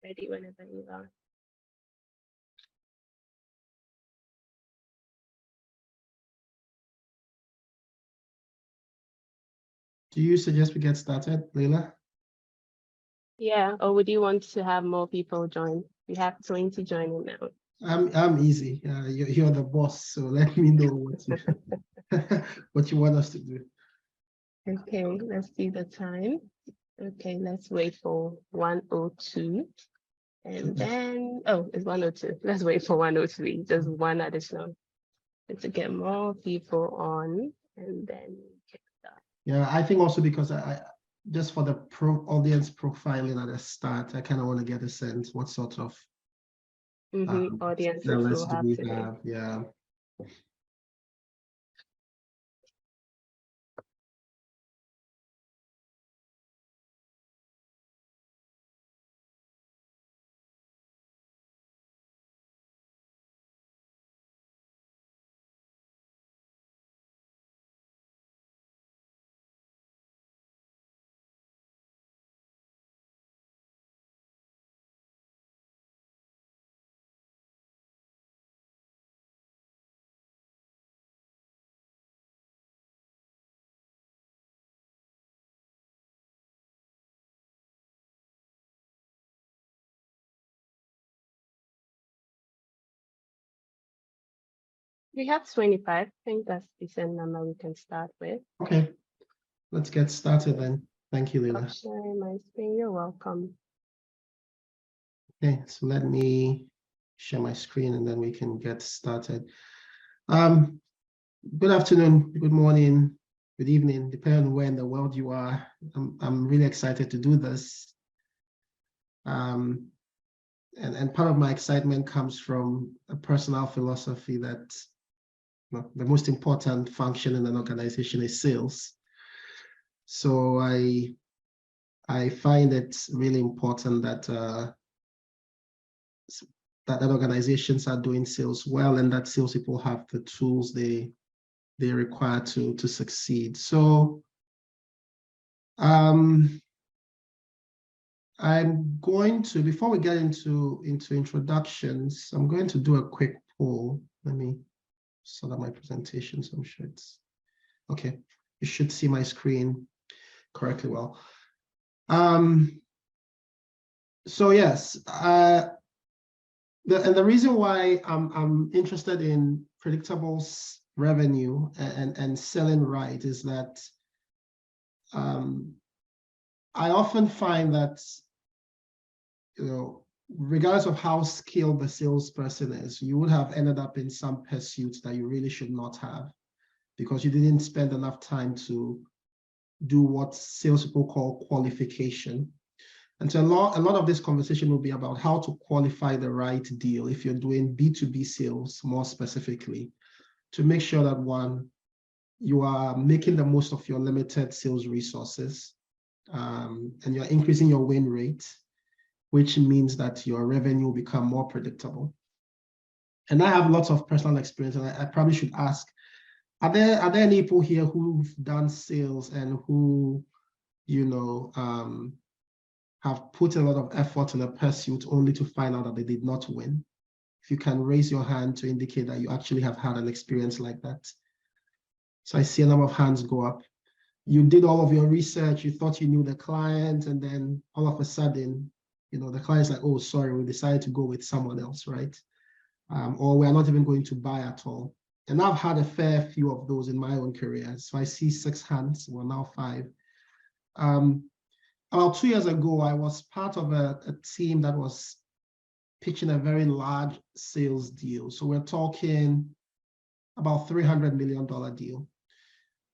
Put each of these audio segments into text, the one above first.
Ready whenever you are. Do you suggest we get started, Leila? Yeah, or would you want to have more people join? We have 20 joining now. I'm easy. You're the boss, so let me know what you want us to do. Okay, let's see the time. Okay, let's wait for 1:02. And then, oh, it's 1:02. Let's wait for 1:03. Just one additional. And to get more people on, and then check that. Yeah, I think also because I just for the audience profiling at the start, I kind of want to get a sense what sort of audiences sellers we'll have today. Yeah. We have 25. I think that's a decent number we can start with. Okay, let's get started then. Thank you, Leila. Sharing my screen, you're welcome. Okay, so let me share my screen and then we can get started. Good afternoon, good morning, good evening, depending on where in the world you are. I'm really excited to do this. And part of my excitement comes from a personal philosophy that the most important function in an organization is sales. So I find it really important that that organizations are doing sales well and that salespeople have the tools they require to succeed. So I'm going to, before we get into introductions, I'm going to do a quick poll. Let me sort out my presentation, so I'm sure it's okay. You should see my screen correctly well. So yes, and the reason why I'm interested in predictable revenue and selling right is that I often find that, regardless of how skilled the salesperson is, you would have ended up in some pursuits that you really should not have because you didn't spend enough time to do what salespeople call qualification. And so a lot of this conversation will be about how to qualify the right deal if you're doing B2B sales more specifically, to make sure that one, you are making the most of your limited sales resources, and you're increasing your win rate, which means that your revenue will become more predictable. And I have lots of personal experience, and I probably should ask, are there any people here who've done sales and who, have put a lot of effort in a pursuit only to find out that they did not win? If you can raise your hand to indicate that you actually have had an experience like that. So I see a number of hands go up. You did all of your research, you thought you knew the client, and then all of a sudden, the client's like, oh, sorry, we decided to go with someone else, right? Or we're not even going to buy at all. And I've had a fair few of those in my own career. So I see 6 hands, well, now 5. About 2 years ago, I was part of a team that was pitching a very large sales deal. So we're talking about $300 million deal.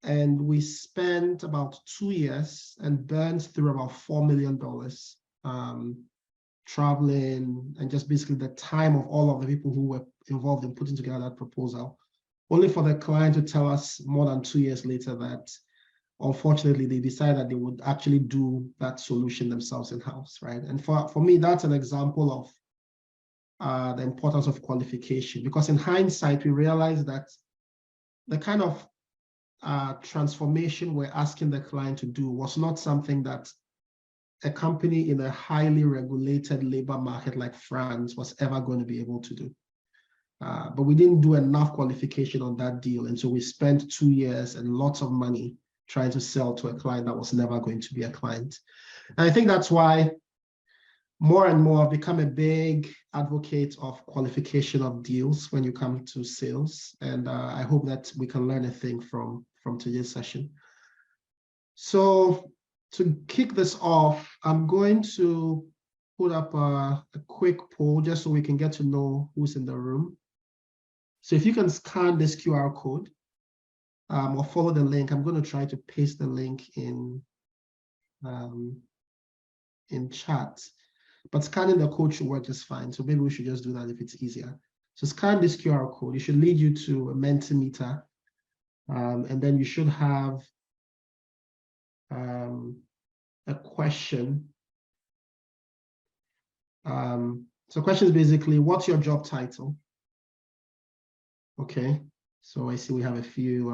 And we spent about 2 years and burned through about $4 million traveling and just basically the time of all of the people who were involved in putting together that proposal, only for the client to tell us more than 2 years later that unfortunately they decided that they would actually do that solution themselves in-house, right? And for me, that's an example of the importance of qualification, because in hindsight, we realized that the kind of transformation we're asking the client to do was not something that a company in a highly regulated labor market like France was ever going to be able to do. But we didn't do enough qualification on that deal. And so we spent 2 years and lots of money trying to sell to a client that was never going to be a client. And I think that's why more and more I've become a big advocate of qualification of deals when you come to sales. And I hope that we can learn a thing from today's session. So to kick this off, I'm going to put up a quick poll just so we can get to know who's in the room. So if you can scan this QR code or follow the link, I'm going to try to paste the link in chat. But scanning the code should work just fine. So maybe we should just do that if it's easier. So scan this QR code. It should lead you to a Mentimeter. And then you should have a question. So question is basically, what's your job title? Okay, so I see we have a few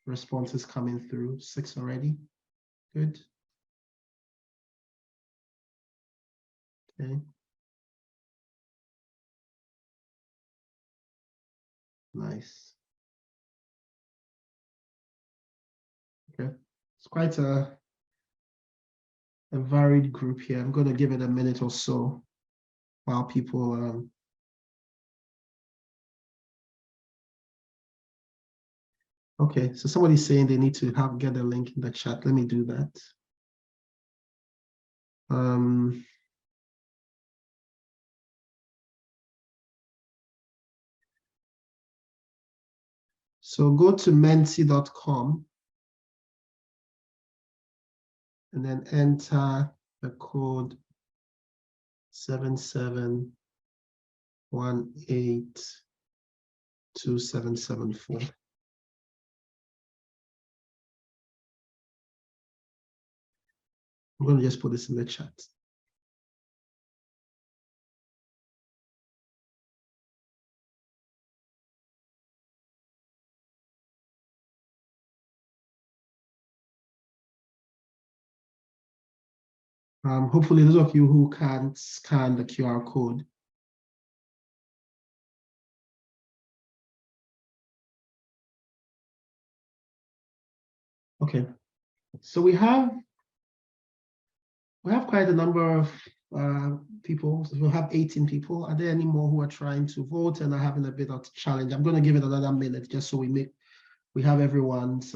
responses coming through, 6 already. Good. Okay. Nice. Okay, it's quite a varied group here. I'm going to give it a minute or so while people okay, so somebody's saying they need to get a link in the chat. Let me do that. So go to menti.com and then enter the code 77182774. I'm going to just put this in the chat. Hopefully those of you who can't scan the QR code. Okay, so we have quite a number of people. So we'll have 18 people. Are there any more who are trying to vote and are having a bit of a challenge? I'm going to give it another minute just so we have everyone's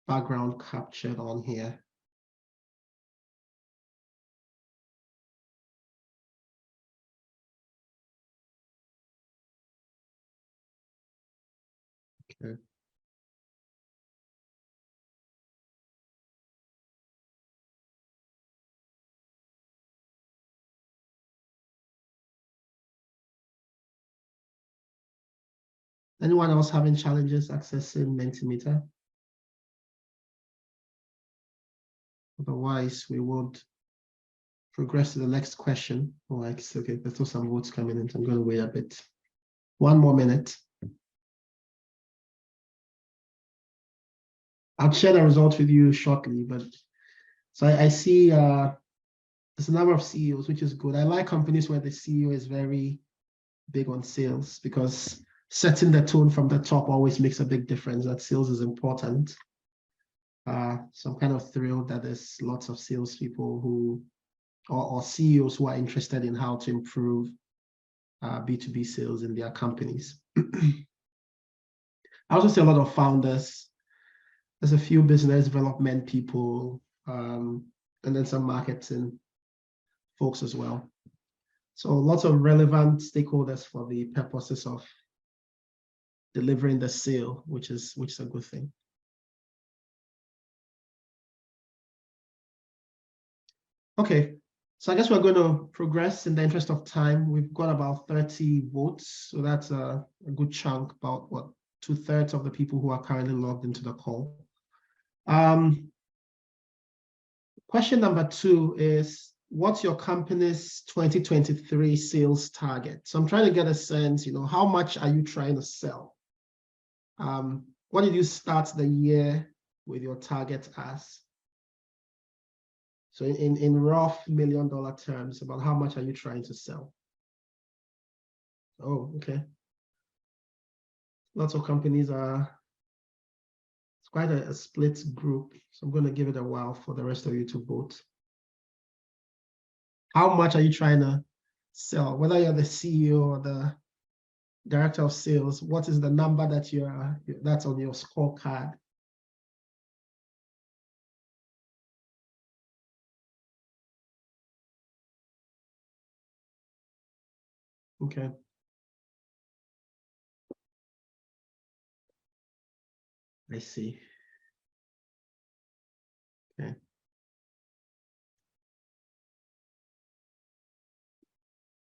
background captured on here. Okay. Anyone else having challenges accessing Mentimeter? Otherwise, we would progress to the next question. Oh, okay, there's still some votes coming in, so I'm going to wait a bit. 1 more minute. I'll share the results with you shortly, but so I see there's a number of CEOs, which is good. I like companies where the CEO is very big on sales because setting the tone from the top always makes a big difference. That sales is important. So I'm kind of thrilled that there's lots of salespeople who, or CEOs who are interested in how to improve B2B sales in their companies. I also see a lot of founders. There's a few business development people, and then some marketing folks as well. So lots of relevant stakeholders for the purposes of delivering the sale, which is a good thing. Okay, so I guess we're going to progress in the interest of time. We've got about 30 votes, so that's a good chunk, about what, 2/3 of the people who are currently logged into the call. Question number 2 is, what's your company's 2023 sales target? So I'm trying to get a sense, how much are you trying to sell? What did you start the year with your target as? So in rough $1 million terms, about how much are you trying to sell? Oh, okay. Lots of companies are, it's quite a split group. So I'm going to give it a while for the rest of you to vote. How much are you trying to sell? Whether you're the CEO or the director of sales, what is the number that that's on your scorecard? Okay. I see. Okay.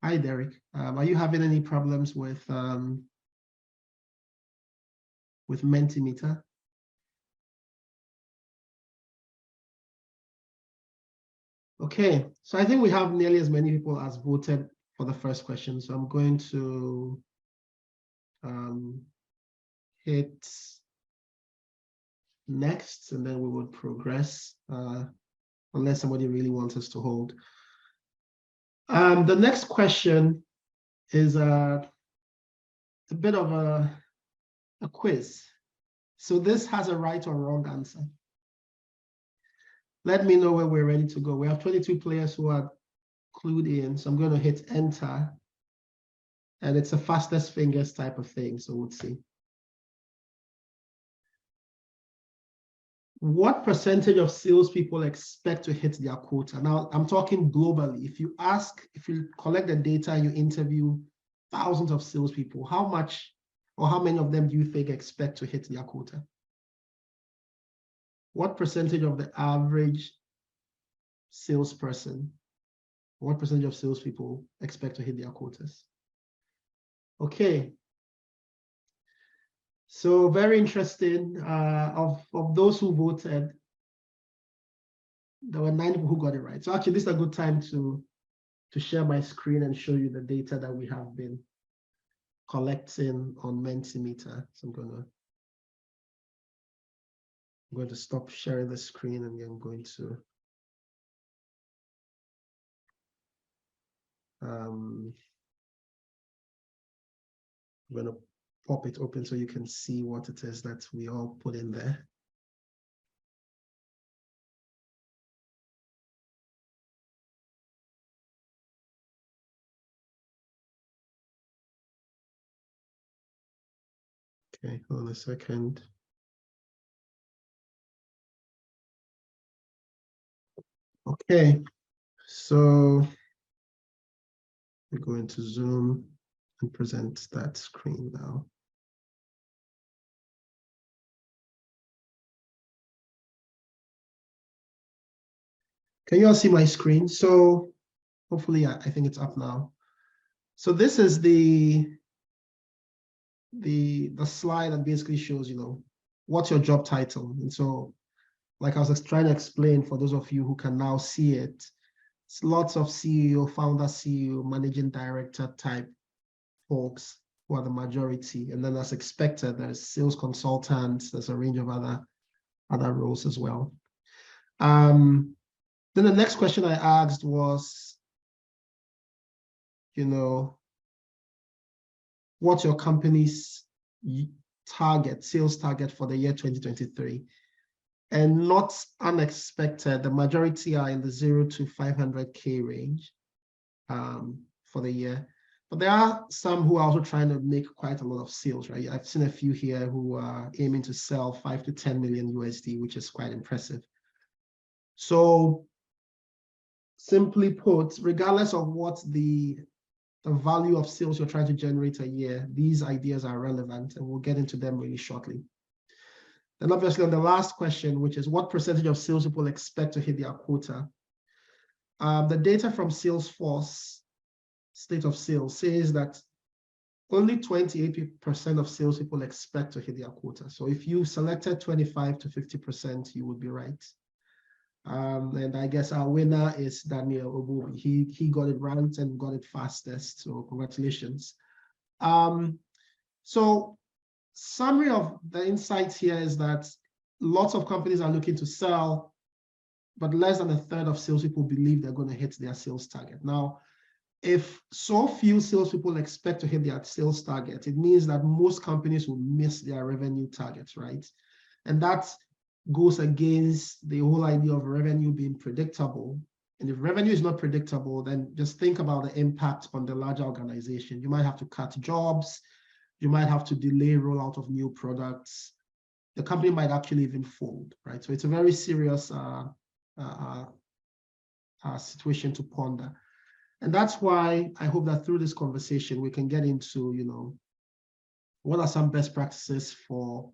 Hi, Derek. Are you having any problems with Mentimeter? Okay, so I think we have nearly as many people as voted for the first question. So I'm going to hit next, and then we would progress unless somebody really wants us to hold. The next question is a bit of a quiz. So this has a right or wrong answer. Let me know when we're ready to go. We have 22 players who are clued in. So I'm going to hit enter. And it's a fastest fingers type of thing. So we'll see. What percentage of salespeople expect to hit their quota? Now, I'm talking globally. If you collect the data and you interview thousands of salespeople, how much or how many of them do you think expect to hit their quota? What percentage of the average salesperson, what percentage of salespeople expect to hit their quotas? Okay. So very interesting. Of those who voted, there were 9 people who got it right. So actually, this is a good time to share my screen and show you the data that we have been collecting on Mentimeter. So I'm going to stop sharing the screen, and I'm going to I'm going to pop it open so you can see what it is that we all put in there. Okay, hold on a second. Okay, so we're going to zoom and present that screen now. Can you all see my screen? So hopefully, I think it's up now. So this is the slide that basically shows, what's your job title. And so, like I was trying to explain for those of you who can now see it, it's lots of CEO, founder, CEO, managing director type folks who are the majority. And then as expected, there's sales consultants, there's a range of other roles as well. Then the next question I asked was, what's your company's sales target for the year 2023? And not unexpected, the majority are in the 0 to 500K range for the year. But there are some who are also trying to make quite a lot of sales, right? I've seen a few here who are aiming to sell 5 to 10 million USD, which is quite impressive. So simply put, regardless of what the value of sales you're trying to generate a year, these ideas are relevant, and we'll get into them really shortly. Then obviously on the last question, which is what percentage of salespeople expect to hit their quota? The data from Salesforce State of Sales says that only 28% of salespeople expect to hit their quota. So if you selected 25 to 50%, you would be right. And I guess our winner is Daniel Obubi. He got it right and got it fastest. So congratulations. So summary of the insights here is that lots of companies are looking to sell, but less than a third of salespeople believe they're going to hit their sales target. Now, if so few salespeople expect to hit their sales target, it means that most companies will miss their revenue targets, right? And that goes against the whole idea of revenue being predictable. And if revenue is not predictable, then just think about the impact on the larger organization. You might have to cut jobs. You might have to delay rollout of new products. The company might actually even fold, right? So it's a very serious situation to ponder. And that's why I hope that through this conversation, we can get into, you know, what are some best practices for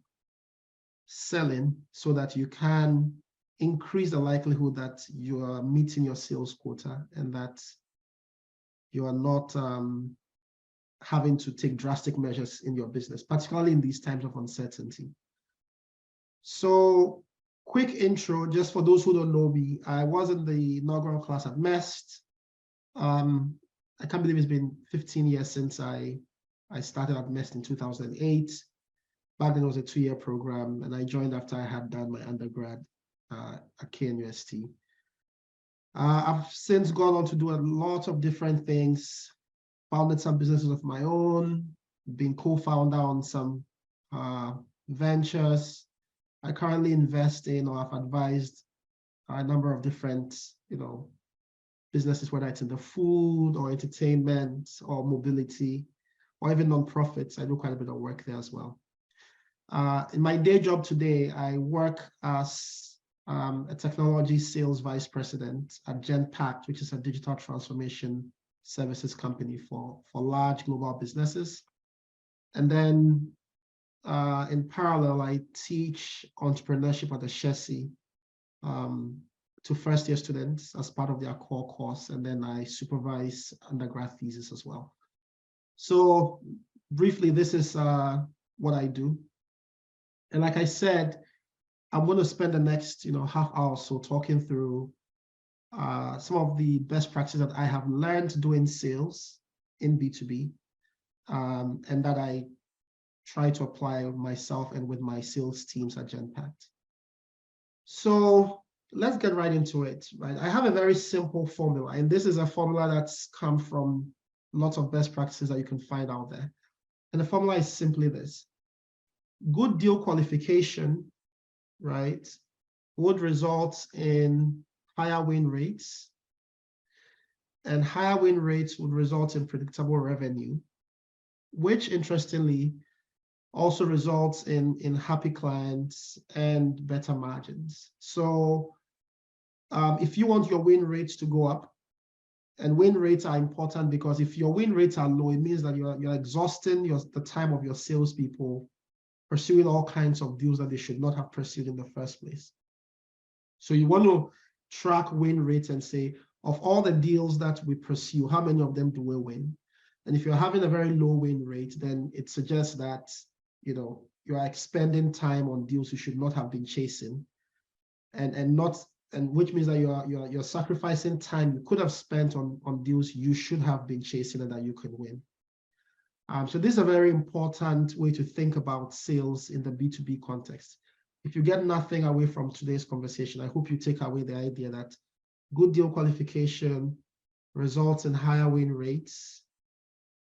selling so that you can increase the likelihood that you are meeting your sales quota and that you are not having to take drastic measures in your business, particularly in these times of uncertainty. So, quick intro, just for those who don't know me, I was in the inaugural class at MEST. I can't believe it's been 15 years since I started at MEST in 2008. Back then it was a 2-year program, and I joined after I had done my undergrad at KNUST. I've since gone on to do a lot of different things, founded some businesses of my own, been co-founder on some ventures. I currently invest in or have advised a number of different, you know, businesses, whether it's in the food or entertainment or mobility, or even nonprofits. I do quite a bit of work there as well. In my day job today, I work as a technology sales vice president at Genpact, which is a digital transformation services company for large global businesses. And then in parallel, I teach entrepreneurship at the Shesi to first-year students as part of their core course, and then I supervise undergrad thesis as well. So briefly, this is what I do. And like I said, I'm going to spend the next half hour or so talking through some of the best practices that I have learned doing sales in B2B, and that I try to apply myself and with my sales teams at Genpact. So let's get right into it, right? I have a very simple formula, and this is a formula that's come from lots of best practices that you can find out there. And the formula is simply this: good deal qualification, right, would result in higher win rates, and higher win rates would result in predictable revenue, which interestingly also results in happy clients and better margins. So if you want your win rates to go up, and win rates are important because if your win rates are low, it means that you're exhausting the time of your salespeople pursuing all kinds of deals that they should not have pursued in the first place. So you want to track win rates and say, of all the deals that we pursue, how many of them do we win? And if you're having a very low win rate, then it suggests that you are expending time on deals you should not have been chasing, and which means that you're sacrificing time you could have spent on deals you should have been chasing and that you could win. So this is a very important way to think about sales in the B2B context. If you get nothing away from today's conversation, I hope you take away the idea that good deal qualification results in higher win rates,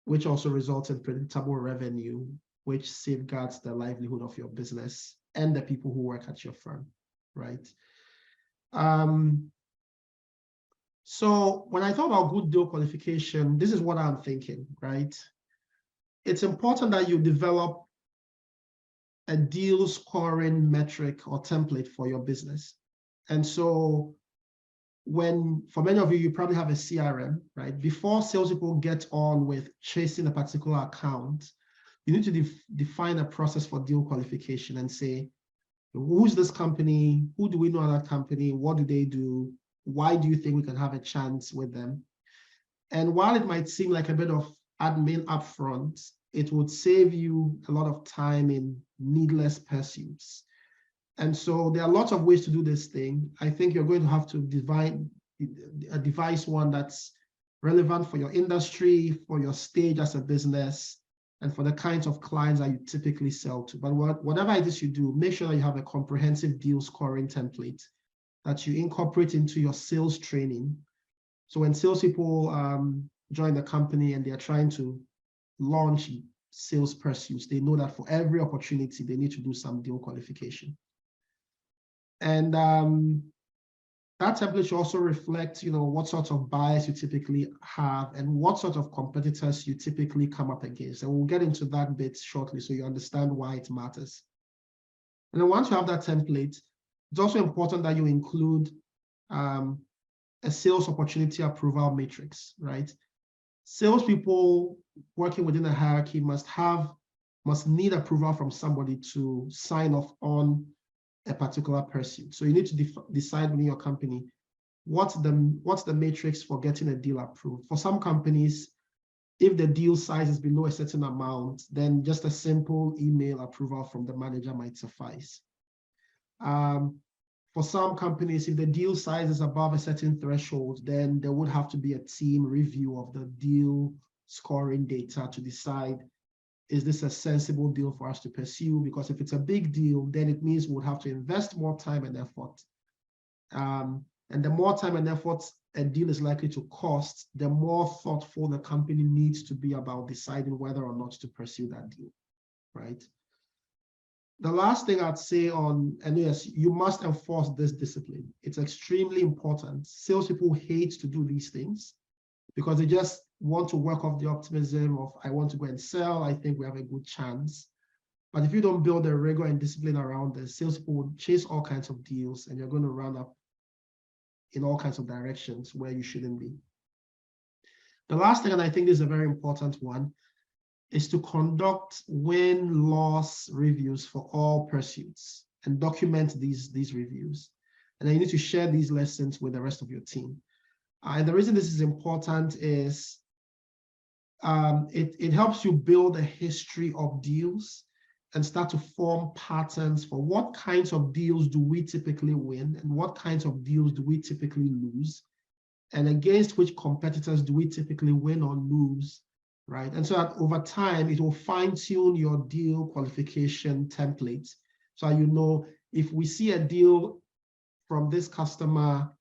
which also results in predictable revenue, which safeguards the livelihood of your business and the people who work at your firm, right? So when I talk about good deal qualification, this is what I'm thinking, right? It's important that you develop a deal scoring metric or template for your business. And so for many of you, you probably have a CRM, right? Before salespeople get on with chasing a particular account, you need to define a process for deal qualification and say, who's this company? Who do we know at that company? What do they do? Why do you think we can have a chance with them? And while it might seem like a bit of admin upfront, it would save you a lot of time in needless pursuits. And so there are lots of ways to do this thing. I think you're going to have to devise one that's relevant for your industry, for your stage as a business, and for the kinds of clients that you typically sell to. But whatever it is you do, make sure that you have a comprehensive deal scoring template that you incorporate into your sales training. So when salespeople join the company and they're trying to launch sales pursuits, they know that for every opportunity, they need to do some deal qualification. And that template should also reflect, what sort of buyers you typically have and what sort of competitors you typically come up against. And we'll get into that bit shortly so you understand why it matters. And then once you have that template, it's also important that you include a sales opportunity approval matrix, right? Salespeople working within a hierarchy must need approval from somebody to sign off on a particular pursuit. So you need to decide within your company what's the matrix for getting a deal approved. For some companies, if the deal size is below a certain amount, then just a simple email approval from the manager might suffice. For some companies, if the deal size is above a certain threshold, then there would have to be a team review of the deal scoring data to decide, is this a sensible deal for us to pursue? Because if it's a big deal, then it means we'll have to invest more time and effort. And the more time and effort a deal is likely to cost, the more thoughtful the company needs to be about deciding whether or not to pursue that deal, right? The last thing I'd say and yes, you must enforce this discipline. It's extremely important. Salespeople hate to do these things because they just want to work off the optimism of, I want to go and sell, I think we have a good chance. But if you don't build a rigor and discipline around this, salespeople will chase all kinds of deals and you're going to run up in all kinds of directions where you shouldn't be. The last thing, and I think this is a very important one, is to conduct win-loss reviews for all pursuits and document these reviews. And then you need to share these lessons with the rest of your team. And the reason this is important is it helps you build a history of deals and start to form patterns for what kinds of deals do we typically win and what kinds of deals do we typically lose, and against which competitors do we typically win or lose, right? And so that over time, it will fine-tune your deal qualification templates. So if we see a deal from this customer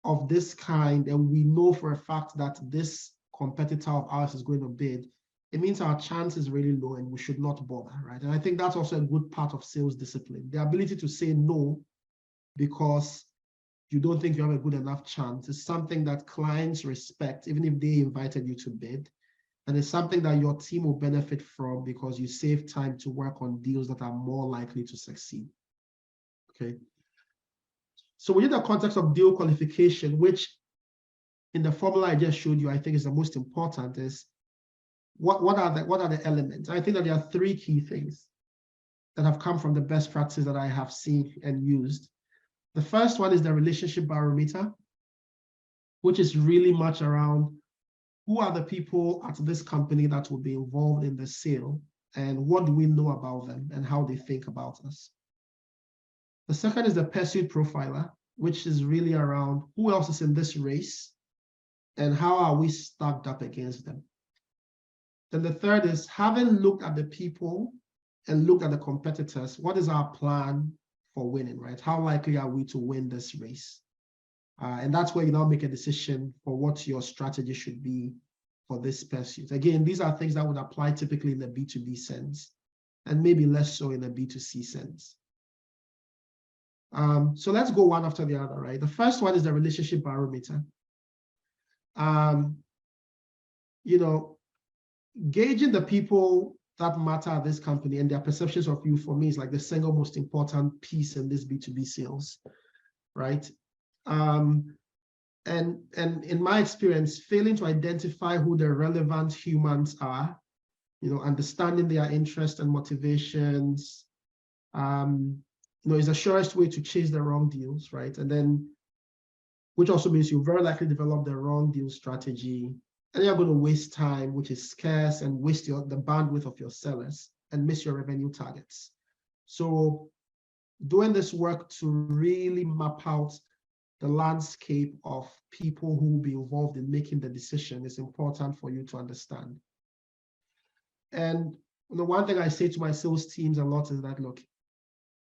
of this kind, and we know for a fact that this competitor of ours is going to bid, it means our chance is really low and we should not bother, right? And I think that's also a good part of sales discipline, the ability to say no because you don't think you have a good enough chance is something that clients respect, even if they invited you to bid. And it's something that your team will benefit from because you save time to work on deals that are more likely to succeed, okay? So within the context of deal qualification, which in the formula I just showed you, I think is the most important, is what are the elements? I think that there are three key things that have come from the best practices that I have seen and used. The first one is the relationship barometer, which is really much around who are the people at this company that will be involved in the sale and what do we know about them and how they think about us. The second is the pursuit profiler, which is really around who else is in this race and how are we stacked up against them. Then the third is, having looked at the people and looked at the competitors, what is our plan for winning, right? How likely are we to win this race? And that's where you now make a decision for what your strategy should be for this pursuit. Again, these are things that would apply typically in the B2B sense, and maybe less so in the B2C sense. So let's go one after the other, right? The first one is the relationship barometer. Gauging the people that matter at this company and their perceptions of you, for me, is like the single most important piece in this B2B sales, right? And in my experience, failing to identify who the relevant humans are, understanding their interests and motivations, is the surest way to chase the wrong deals, right? And then, which also means you very likely develop the wrong deal strategy, and you're going to waste time, which is scarce, and waste the bandwidth of your sellers and miss your revenue targets. So doing this work to really map out the landscape of people who will be involved in making the decision is important for you to understand. And one thing I say to my sales teams a lot is that, look,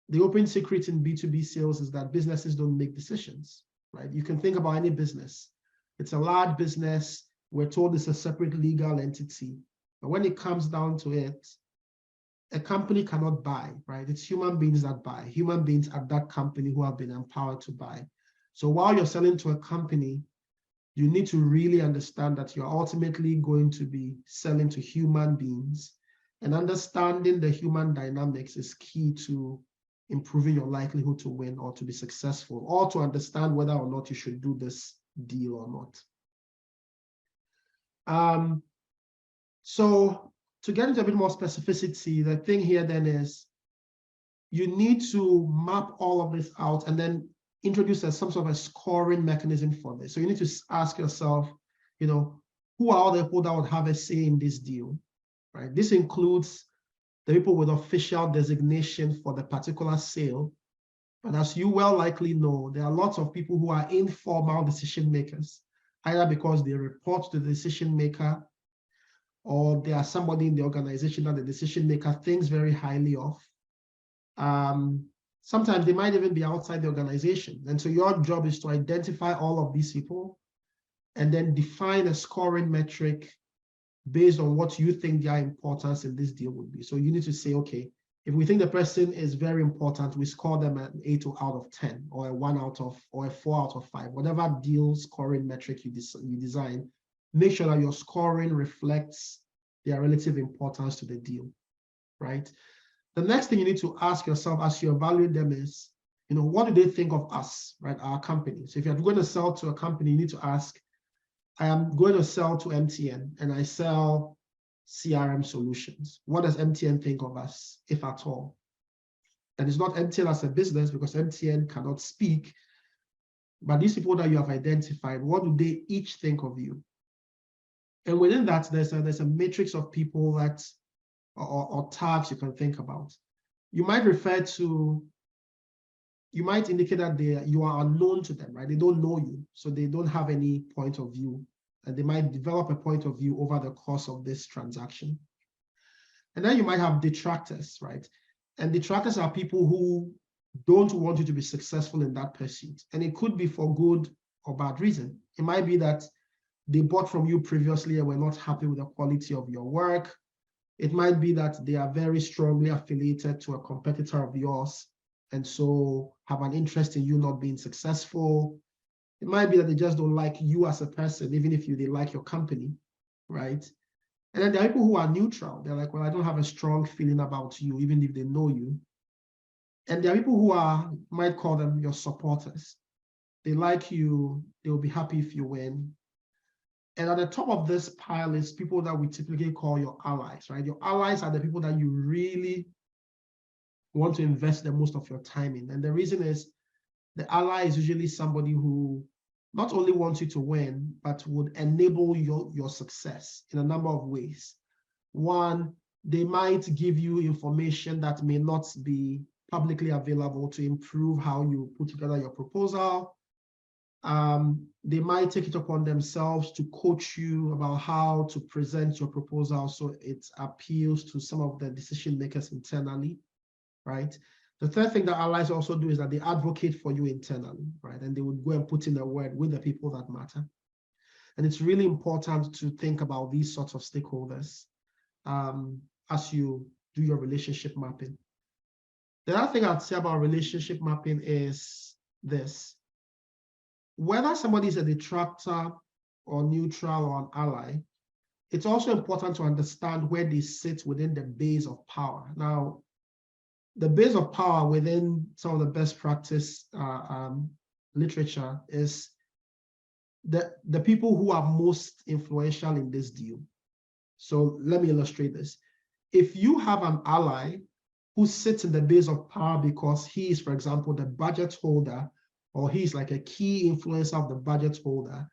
the open secret in B2B sales is that businesses don't make decisions, right? You can think about any business. It's a large business. We're told it's a separate legal entity. But when it comes down to it, a company cannot buy, right? It's human beings that buy, human beings at that company who have been empowered to buy. So while you're selling to a company, you need to really understand that you're ultimately going to be selling to human beings, and understanding the human dynamics is key to improving your likelihood to win or to be successful, or to understand whether or not you should do this deal or not. So to get into a bit more specificity, the thing here then is you need to map all of this out and then introduce some sort of a scoring mechanism for this. So you need to ask yourself, who are all the people that would have a say in this deal, right? This includes the people with official designation for the particular sale. But as you well likely know, there are lots of people who are informal decision makers, either because they report to the decision maker, or they are somebody in the organization that the decision maker thinks very highly of. Sometimes they might even be outside the organization. And so your job is to identify all of these people and then define a scoring metric based on what you think their importance in this deal would be. So you need to say, okay, if we think the person is very important, we score them an 8 out of 10, or a 1 out of, or a 4 out of 5, whatever deal scoring metric you design. Make sure that your scoring reflects their relative importance to the deal, right? The next thing you need to ask yourself as you evaluate them is, what do they think of us, right? Our company. So if you're going to sell to a company, you need to ask, I am going to sell to MTN and I sell CRM solutions. What does MTN think of us, if at all? And it's not MTN as a business, because MTN cannot speak, but these people that you have identified, what do they each think of you? And within that, there's a matrix of people that, or tags you can think about. You might indicate that you are unknown to them, right? They don't know you, so they don't have any point of view, and they might develop a point of view over the course of this transaction. And then you might have detractors, right? And detractors are people who don't want you to be successful in that pursuit. And it could be for good or bad reason. It might be that they bought from you previously and were not happy with the quality of your work. It might be that they are very strongly affiliated to a competitor of yours, and so have an interest in you not being successful. It might be that they just don't like you as a person, even if they like your company, right? And then there are people who are neutral. They're like, well, I don't have a strong feeling about you, even if they know you. And there are people who might call them your supporters. They like you, they'll be happy if you win. And at the top of this pile is people that we typically call your allies, right? Your allies are the people that you really want to invest the most of your time in. And the reason is the ally is usually somebody who not only wants you to win, but would enable your success in a number of ways. One, they might give you information that may not be publicly available to improve how you put together your proposal. They might take it upon themselves to coach you about how to present your proposal so it appeals to some of the decision makers internally, right? The third thing that allies also do is that they advocate for you internally, right? And they would go and put in a word with the people that matter. And it's really important to think about these sorts of stakeholders as you do your relationship mapping. The other thing I'd say about relationship mapping is this. Whether somebody is a detractor or neutral or an ally, it's also important to understand where they sit within the base of power. Now, the base of power within some of the best practice literature is the people who are most influential in this deal. So let me illustrate this. If you have an ally who sits in the base of power because he is, for example, the budget holder, or he's like a key influencer of the budget holder,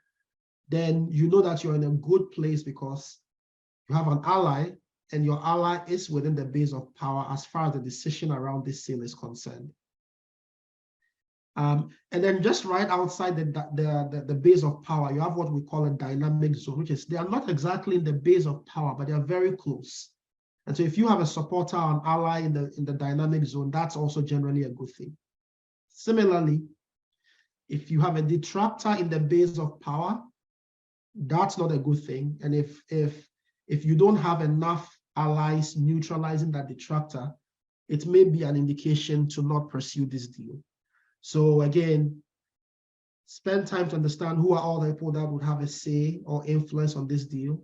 then you know that you're in a good place because you have an ally, and your ally is within the base of power as far as the decision around this sale is concerned. And then just right outside the base of power, you have what we call a dynamic zone, which is they are not exactly in the base of power, but they are very close. And so if you have a supporter or an ally in the dynamic zone, that's also generally a good thing. Similarly, if you have a detractor in the base of power, that's not a good thing. And if you don't have enough allies neutralizing that detractor, it may be an indication to not pursue this deal. So again, spend time to understand who are all the people that would have a say or influence on this deal,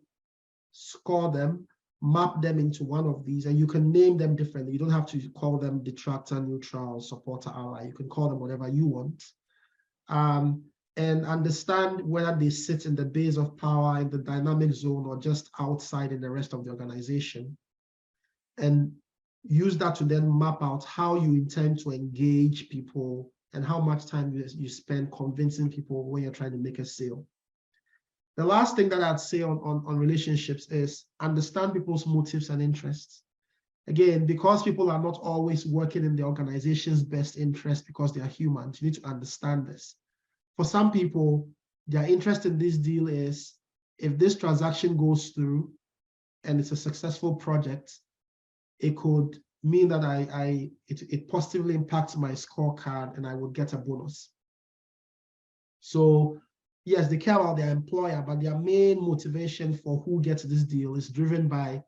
score them, map them into one of these, and you can name them differently. You don't have to call them detractor, neutral, supporter, ally. You can call them whatever you want. And understand whether they sit in the base of power, in the dynamic zone, or just outside in the rest of the organization. And use that to then map out how you intend to engage people and how much time you spend convincing people when you're trying to make a sale. The last thing that I'd say on relationships is understand people's motives and interests. Again, because people are not always working in the organization's best interest because they are humans, you need to understand this. For some people, their interest in this deal is if this transaction goes through and it's a successful project, it could mean that it positively impacts my scorecard and I would get a bonus. So yes, they care about their employer, but their main motivation for who gets this deal is driven by,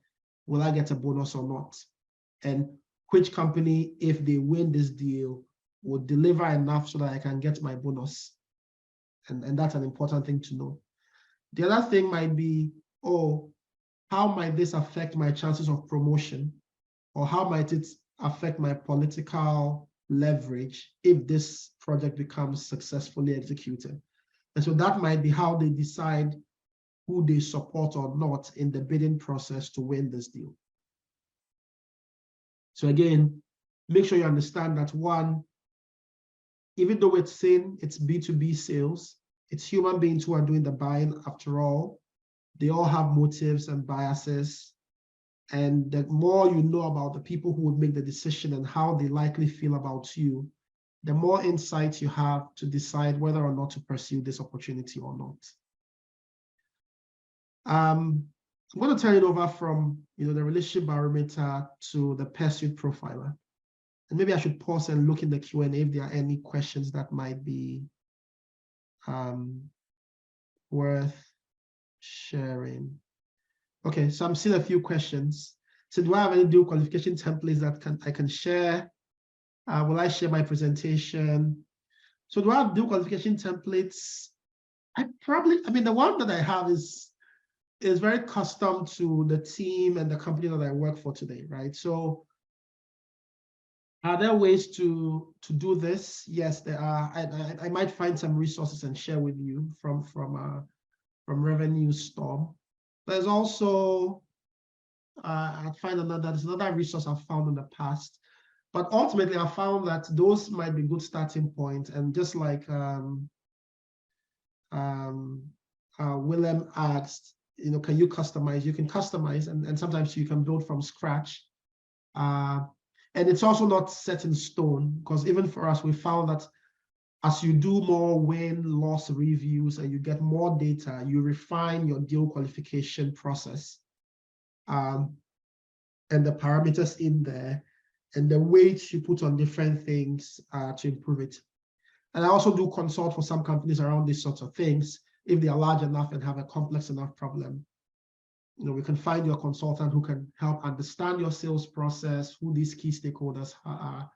will I get a bonus or not? And which company, if they win this deal, would deliver enough so that I can get my bonus. And that's an important thing to know. The other thing might be, oh, how might this affect my chances of promotion? Or how might it affect my political leverage if this project becomes successfully executed? And so that might be how they decide who they support or not in the bidding process to win this deal. So again, make sure you understand that one, even though it's saying it's B2B sales, it's human beings who are doing the buying after all. They all have motives and biases. And the more you know about the people who would make the decision and how they likely feel about you, the more insight you have to decide whether or not to pursue this opportunity or not. I'm going to turn it over from the relationship barometer to the pursuit profiler. And maybe I should pause and look in the Q&A if there are any questions that might be worth sharing. Okay, so I'm seeing a few questions. So do I have any deal qualification templates that I can share? Will I share my presentation? So do I have deal qualification templates? The one that I have is very custom to the team and the company that I work for today, right? So are there ways to do this? Yes, there are. I might find some resources and share with you from Revenue Storm. There's also, there's another resource I've found in the past. But ultimately, I found that those might be good starting points. And just like Willem asked, can you customize? You can customize, and sometimes you can build from scratch. And it's also not set in stone, because even for us, we found that as you do more win-loss reviews and you get more data, you refine your deal qualification process and the parameters in there and the weights you put on different things to improve it. And I also do consult for some companies around these sorts of things. If they are large enough and have a complex enough problem, we can find your consultant who can help understand your sales process, who these key stakeholders are,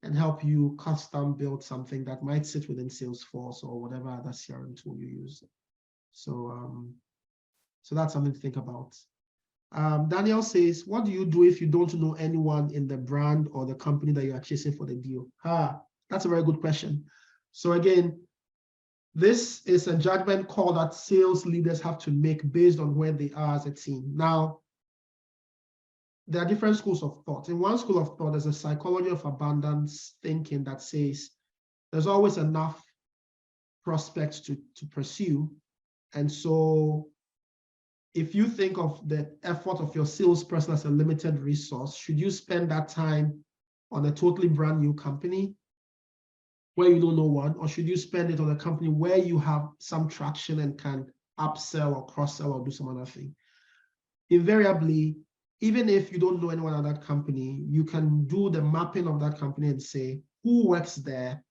and help you custom build something that might sit within Salesforce or whatever other CRM tool you use. So, so that's something to think about. Daniel says, what do you do if you don't know anyone in the brand or the company that you are chasing for the deal? That's a very good question. So again, this is a judgment call that sales leaders have to make based on where they are as a team. Now, there are different schools of thought. In one school of thought, there's a psychology of abundance thinking that says there's always enough prospects to pursue. And so if you think of the effort of your salesperson as a limited resource, should you spend that time on a totally brand new company where you don't know one, or should you spend it on a company where you have some traction and can upsell or cross-sell or do some other thing? Invariably, even if you don't know anyone at that company, you can do the mapping of that company and say who works there,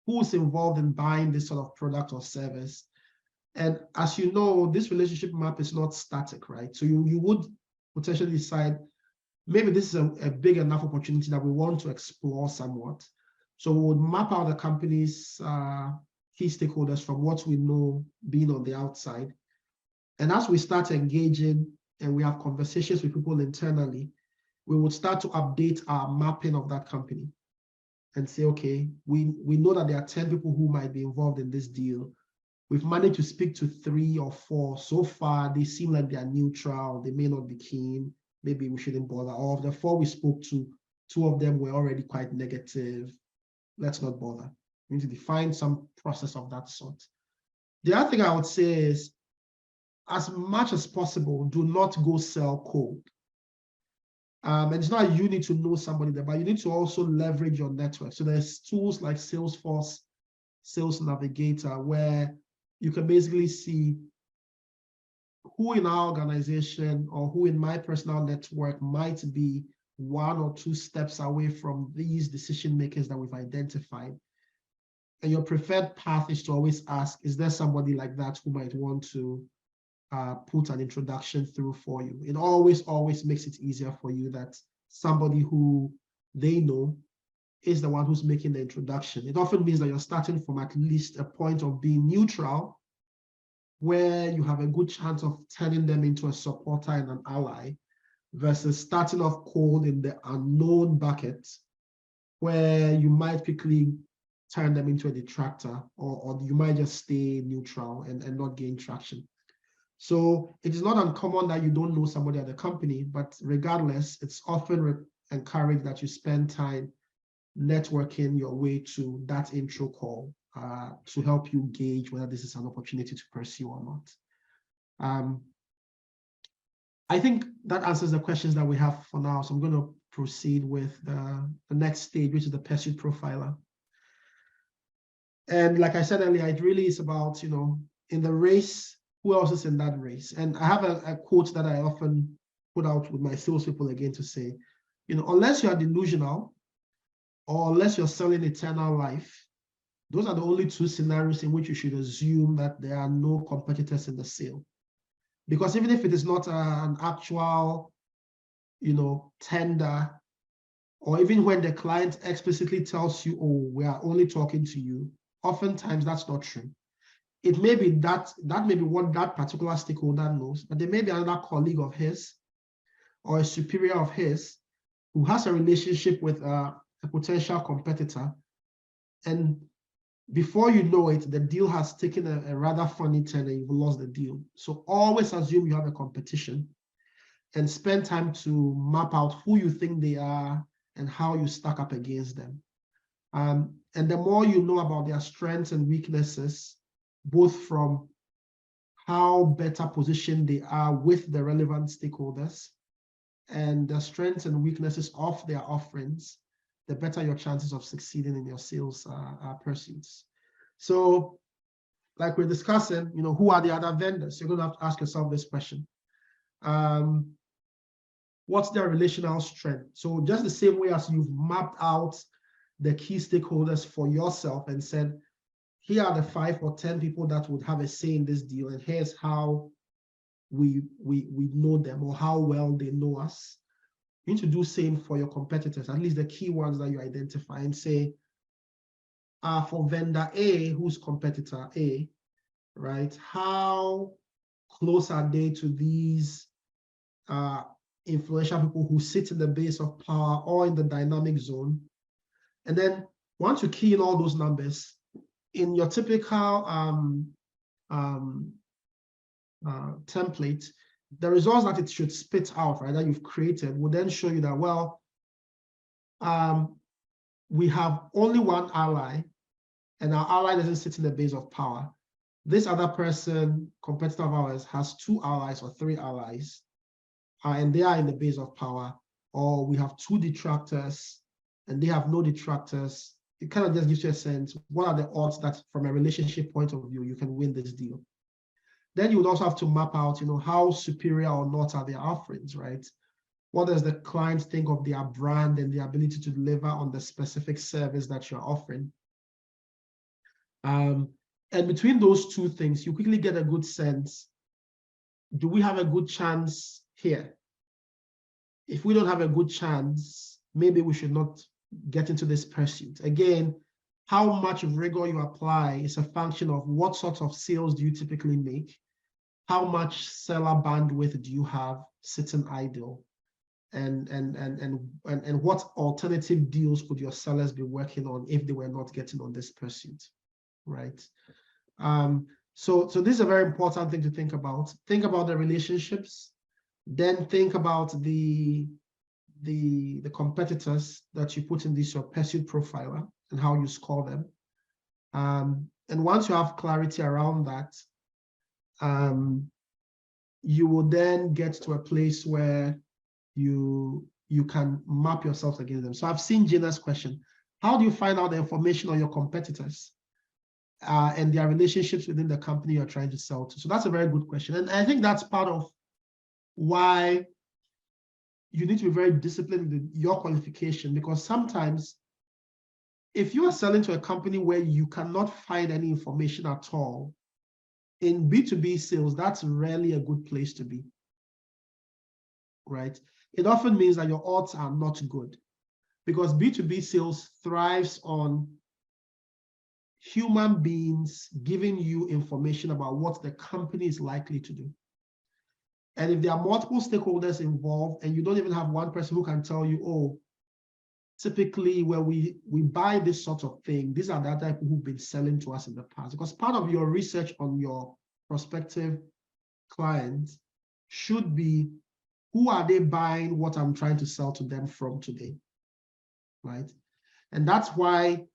who's involved in buying this sort of product or service. And as you know, this relationship map is not static, right? So you would potentially decide, maybe this is a big enough opportunity that we want to explore somewhat. So we would map out the company's key stakeholders from what we know being on the outside. And as we start engaging and we have conversations with people internally, we would start to update our mapping of that company and say, okay, we know that there are 10 people who might be involved in this deal. We've managed to speak to 3 or 4 so far. They seem like they are neutral. They may not be keen. Maybe we shouldn't bother. Or of the 4 we spoke to, 2 of them were already quite negative. Let's not bother. We need to define some process of that sort. The other thing I would say is, as much as possible, do not go sell cold. And it's not you need to know somebody there, but you need to also leverage your network. So there's tools like Salesforce, Sales Navigator, where you can basically see who in our organization or who in my personal network might be 1 or 2 steps away from these decision makers that we've identified. And your preferred path is to always ask, is there somebody like that who might want to put an introduction through for you? It always makes it easier for you that somebody who they know is the one who's making the introduction. It often means that you're starting from at least a point of being neutral, where you have a good chance of turning them into a supporter and an ally, versus starting off cold in the unknown bucket, where you might quickly turn them into a detractor, or you might just stay neutral and not gain traction. So it is not uncommon that you don't know somebody at the company, but regardless, it's often encouraged that you spend time networking your way to that intro call to help you gauge whether this is an opportunity to pursue or not. I think that answers the questions that we have for now. So I'm going to proceed with the next stage, which is the pursuit profiler. And like I said earlier, it really is about, in the race, who else is in that race? And I have a quote that I often put out with my salespeople again to say, unless you are delusional or unless you're selling eternal life, those are the only 2 scenarios in which you should assume that there are no competitors in the sale. Because even if it is not an actual, tender, or even when the client explicitly tells you, oh, we are only talking to you, oftentimes that's not true. It may be that may be what that particular stakeholder knows, but there may be another colleague of his or a superior of his who has a relationship with a potential competitor. And before you know it, the deal has taken a rather funny turn and you've lost the deal. So always assume you have a competition and spend time to map out who you think they are and how you stack up against them. And the more you know about their strengths and weaknesses, both from how better positioned they are with the relevant stakeholders and the strengths and weaknesses of their offerings, the better your chances of succeeding in your sales pursuits. So like we're discussing, who are the other vendors? You're going to have to ask yourself this question. What's their relational strength? So just the same way as you've mapped out the key stakeholders for yourself and said, here are the 5 or 10 people that would have a say in this deal, and here's how we know them or how well they know us. You need to do same for your competitors, at least the key ones that you identify, and say, for vendor A, who's competitor A, right? How close are they to these influential people who sit in the base of power or in the dynamic zone? And then once you key in all those numbers, in your typical template, the results that it should spit out, right, that you've created will then show you that, well, we have only one ally, and our ally doesn't sit in the base of power. This other person, competitor of ours, has 2 allies or 3 allies, and they are in the base of power. Or we have 2 detractors, and they have no detractors. It kind of just gives you a sense, what are the odds that from a relationship point of view, you can win this deal? Then you would also have to map out, how superior or not are their offerings, right? What does the client think of their brand and the ability to deliver on the specific service that you're offering? And between those two things, you quickly get a good sense, do we have a good chance here? If we don't have a good chance, maybe we should not get into this pursuit. Again, how much rigor you apply is a function of what sort of sales do you typically make, how much seller bandwidth do you have sitting idle, and what alternative deals could your sellers be working on if they were not getting on this pursuit, right? So this is a very important thing to think about. Think about the relationships, then think about the competitors that you put in this your pursuit profiler and how you score them. And once you have clarity around that, you will then get to a place where you can map yourself against them. So I've seen Gina's question. How do you find out the information on your competitors and their relationships within the company you're trying to sell to? So that's a very good question. And I think that's part of why you need to be very disciplined with your qualification, because sometimes if you are selling to a company where you cannot find any information at all, in B2B sales, that's rarely a good place to be, right? It often means that your odds are not good, because B2B sales thrives on human beings giving you information about what the company is likely to do. And if there are multiple stakeholders involved and you don't even have one person who can tell you, oh, typically when we buy this sort of thing, these are the other people who've been selling to us in the past. Because part of your research on your prospective clients should be, who are they buying what I'm trying to sell to them from today, right? And that's why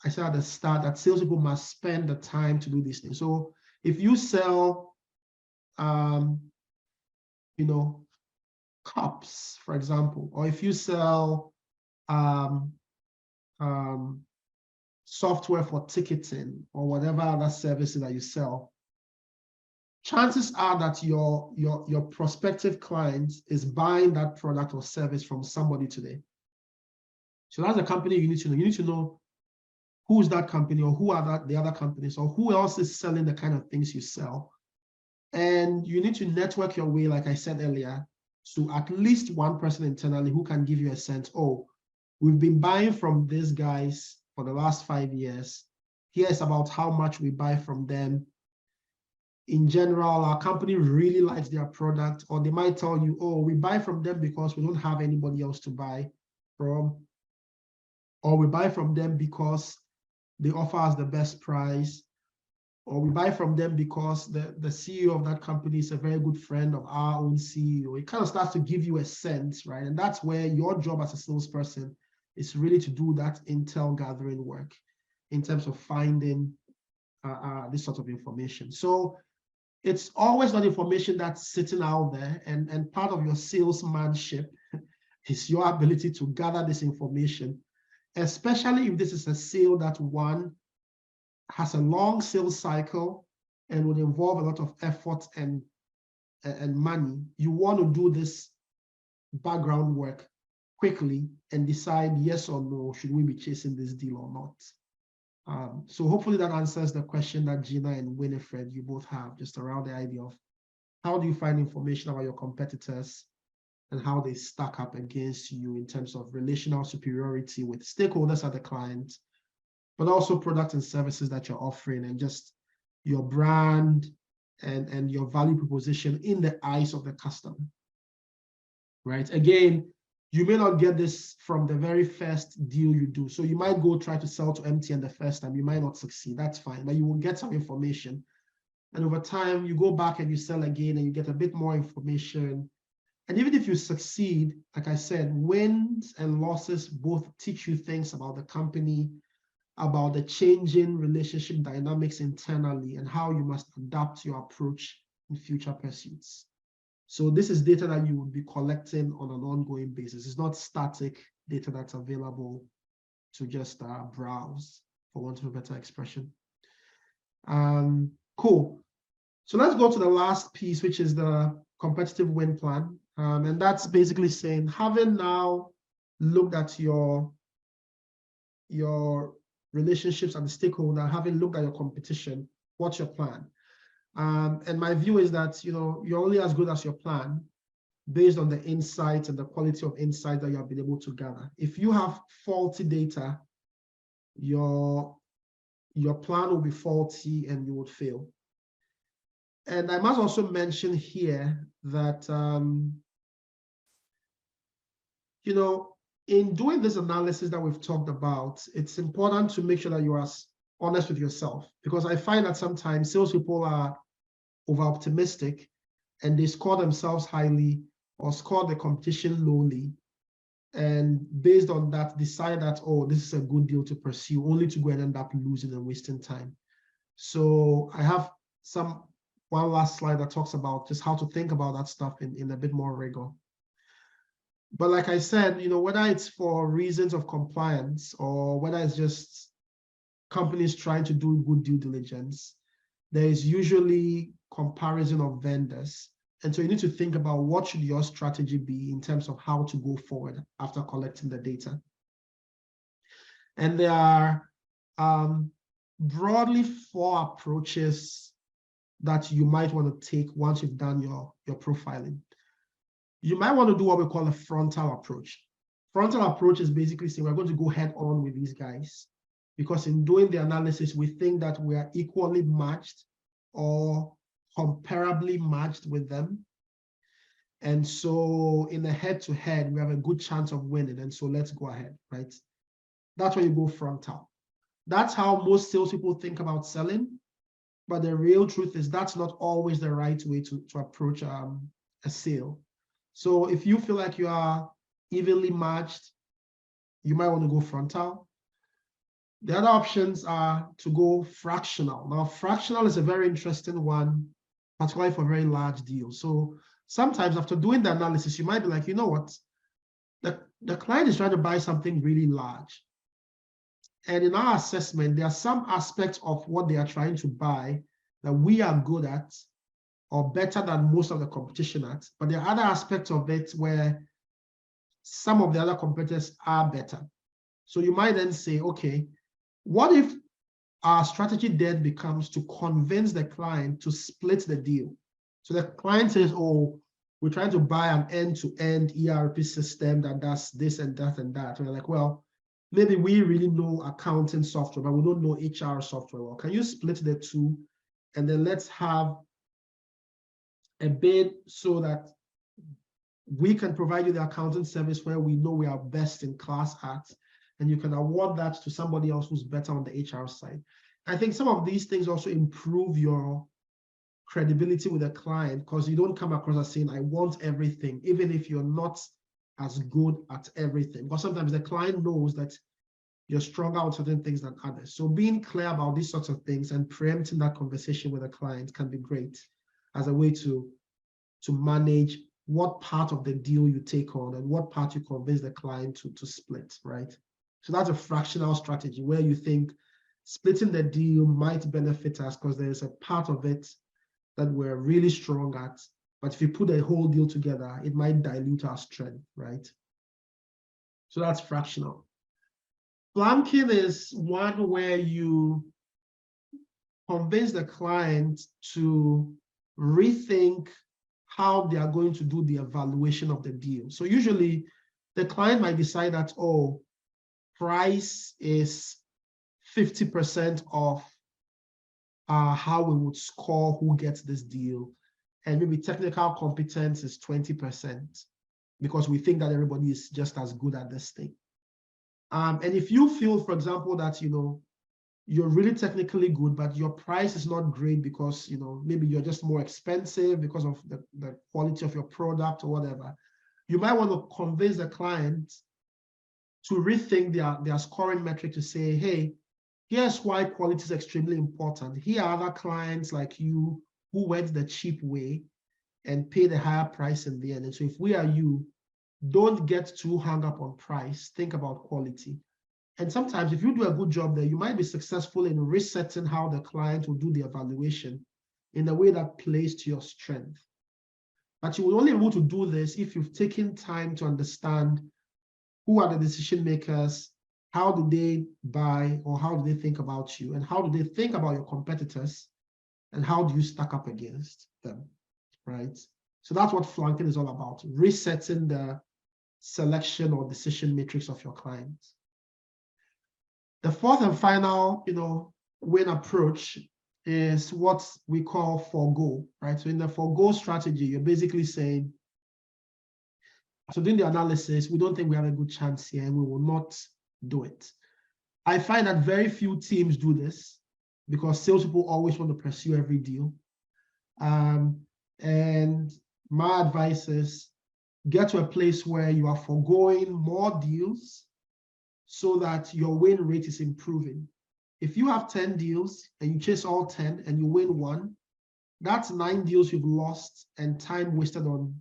I said at the start that salespeople must spend the time to do these things. So if you sell, cups, for example, or if you sell software for ticketing or whatever other services that you sell, chances are that your prospective client is buying that product or service from somebody today. So that's a company you need to know. You need to know who's that company, or who are the other companies, or who else is selling the kind of things you sell. And you need to network your way, like I said earlier, to at least one person internally who can give you a sense, oh, we've been buying from these guys for the last 5 years. Here's about how much we buy from them. In general, our company really likes their product, or they might tell you, oh, we buy from them because we don't have anybody else to buy from, or we buy from them because they offer us the best price, or we buy from them because the CEO of that company is a very good friend of our own CEO. It kind of starts to give you a sense, right? And that's where your job as a salesperson is really to do that intel gathering work in terms of finding this sort of information. So it's always not information that's sitting out there, and part of your salesmanship is your ability to gather this information, especially if this is a sale that one has a long sales cycle and would involve a lot of effort and money. You want to do this background work quickly and decide yes or no, should we be chasing this deal or not? So hopefully that answers the question that Gina and Winifred, you both have, just around the idea of how do you find information about your competitors and how they stack up against you in terms of relational superiority with stakeholders at the client, but also products and services that you're offering, and just your brand and your value proposition in the eyes of the customer, right? Again, you may not get this from the very first deal you do. So you might go try to sell to MTN the first time, you might not succeed, that's fine, but you will get some information. And over time, you go back and you sell again and you get a bit more information. And even if you succeed, like I said, wins and losses both teach you things about the company, about the changing relationship dynamics internally, and how you must adapt your approach in future pursuits. So this is data that you would be collecting on an ongoing basis. It's not static data that's available to just browse, for want of a better expression. Cool. So let's go to the last piece, which is the competitive win plan. And that's basically saying, having now looked at your relationships and the stakeholder, having looked at your competition, what's your plan? And my view is that you're only as good as your plan based on the insights and the quality of insight that you have been able to gather. If you have faulty data, your plan will be faulty and you would fail. And I must also mention here that in doing this analysis that we've talked about, it's important to make sure that you are honest with yourself, because I find that sometimes salespeople are over-optimistic and they score themselves highly or score the competition lowly, and based on that decide that, oh, this is a good deal to pursue, only to go and end up losing and wasting time. So I have one last slide that talks about just how to think about that stuff in a bit more rigor. But like I said, whether it's for reasons of compliance or whether it's just companies trying to do good due diligence, there is usually comparison of vendors. And so you need to think about what should your strategy be in terms of how to go forward after collecting the data. And there are broadly 4 approaches that you might want to take once you've done your profiling. You might want to do what we call a frontal approach. Frontal approach is basically saying we're going to go head on with these guys, because in doing the analysis, we think that we are equally matched or comparably matched with them. And so in a head-to-head, we have a good chance of winning. And so let's go ahead, right? That's when you go frontal. That's how most salespeople think about selling. But the real truth is that's not always the right way to approach a sale. So if you feel like you are evenly matched, you might want to go frontal. The other options are to go fractional. Now, fractional is a very interesting one, particularly for very large deals. So sometimes after doing the analysis, you might be like, you know what? The client is trying to buy something really large. And in our assessment, there are some aspects of what they are trying to buy that we are good at or better than most of the competition at. But there are other aspects of it where some of the other competitors are better. So you might then say, okay, what if our strategy then becomes to convince the client to split the deal? So the client says, oh, we're trying to buy an end-to-end ERP system that does this and that and that. And we're like, well, maybe we really know accounting software, but we don't know HR software well. Can you split the two? And then let's have a bid so that we can provide you the accounting service where we know we are best in class at, and you can award that to somebody else who's better on the HR side. I think some of these things also improve your credibility with a client, because you don't come across as saying, I want everything, even if you're not as good at everything. Because sometimes the client knows that you're stronger on certain things than others. So being clear about these sorts of things and preempting that conversation with a client can be great as a way to manage what part of the deal you take on and what part you convince the client to split, right? So that's a fractional strategy where you think splitting the deal might benefit us because there's a part of it that we're really strong at, but if you put a whole deal together, it might dilute our strength, right? So that's fractional. Flanking is one where you convince the client to rethink how they are going to do the evaluation of the deal. So usually the client might decide that, oh, price is 50% of how we would score who gets this deal. And maybe technical competence is 20% because we think that everybody is just as good at this thing. And if you feel, for example, that, you're really technically good, but your price is not great because, maybe you're just more expensive because of the quality of your product or whatever, you might want to convince the client to rethink their scoring metric to say, hey, here's why quality is extremely important. Here are other clients like you who went the cheap way and paid a higher price in the end. And so if we are you, don't get too hung up on price, think about quality. And sometimes if you do a good job there, you might be successful in resetting how the client will do the evaluation in a way that plays to your strength. But you will only be able to do this if you've taken time to understand who are the decision makers, how do they buy, or how do they think about you, and how do they think about your competitors, and how do you stack up against them, right? So that's what flanking is all about, resetting the selection or decision matrix of your clients. The fourth and final, win approach is what we call forgo, right? So in the forgo strategy, you're basically saying, so doing the analysis, we don't think we have a good chance here and we will not do it. I find that very few teams do this because salespeople always want to pursue every deal. And my advice is get to a place where you are foregoing more deals so that your win rate is improving. If you have 10 deals and you chase all 10 and you win one, that's 9 deals you've lost and time wasted on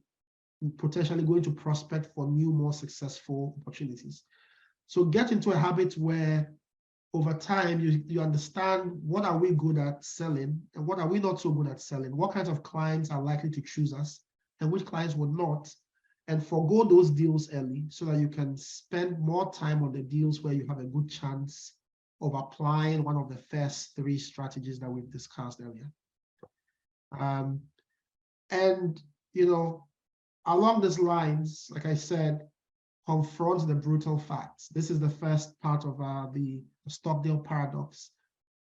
potentially going to prospect for new, more successful opportunities. So get into a habit where over time you understand what are we good at selling and what are we not so good at selling, what kinds of clients are likely to choose us and which clients would not, and forgo those deals early so that you can spend more time on the deals where you have a good chance of applying one of the first 3 strategies that we've discussed earlier. And, along these lines, like I said, confront the brutal facts. This is the first part of the Stockdale paradox,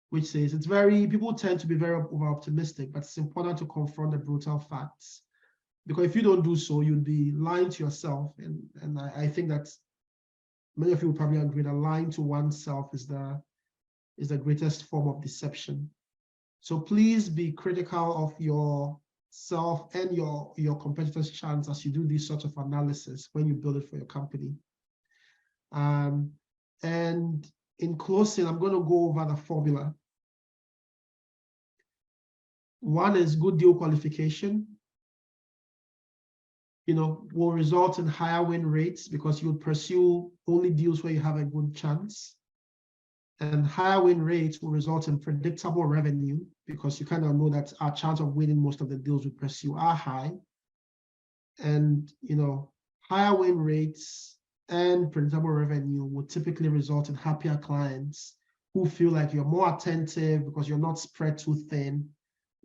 which says people tend to be very over-optimistic, but it's important to confront the brutal facts. Because if you don't do so, you'll be lying to yourself. And I think that many of you will probably agree that lying to oneself is the greatest form of deception. So please be critical of yourself and your competitors' chance as you do these sorts of analysis when you build it for your company. And in closing, I'm going to go over the formula. One is good deal qualification. Will result in higher win rates because you would pursue only deals where you have a good chance. And higher win rates will result in predictable revenue because you kind of know that our chance of winning most of the deals we pursue are high. And, higher win rates and predictable revenue will typically result in happier clients who feel like you're more attentive because you're not spread too thin,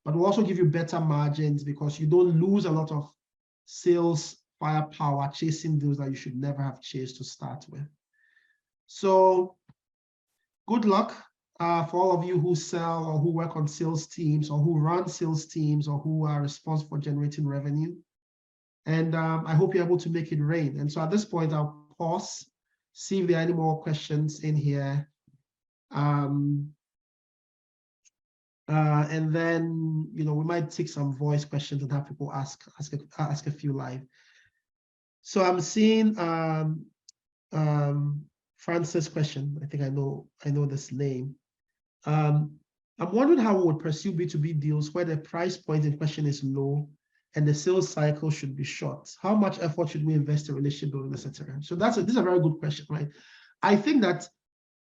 but will also give you better margins because you don't lose a lot of sales firepower chasing deals that you should never have chased to start with. So good luck for all of you who sell or who work on sales teams or who run sales teams or who are responsible for generating revenue. And I hope you're able to make it rain. And so at this point, I'll pause, see if there are any more questions in here. And then, we might take some voice questions and have people ask a few live. So I'm seeing Francis' question. I think I know this name. I'm wondering how we would pursue B2B deals where the price point in question is low and the sales cycle should be short. How much effort should we invest in relationship building, etc.? So this is a very good question, right? I think that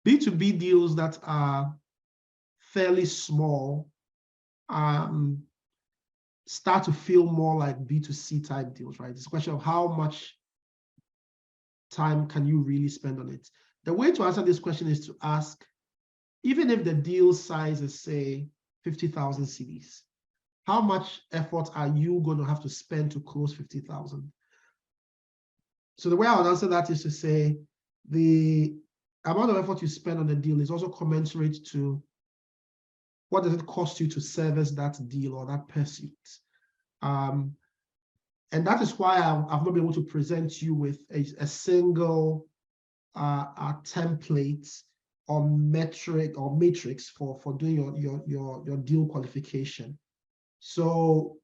B2B deals that are fairly small start to feel more like B2C type deals, right? It's a question of how much time can you really spend on it. The way to answer this question is to ask, even if the deal size is, say, 50,000 CDs, how much effort are you going to have to spend to close 50,000? So the way I would answer that is to say the amount of effort you spend on the deal is also commensurate to what does it cost you to service that deal or that pursuit. And that is why I've not been able to present you with a single template or metric or matrix for doing your deal qualification. So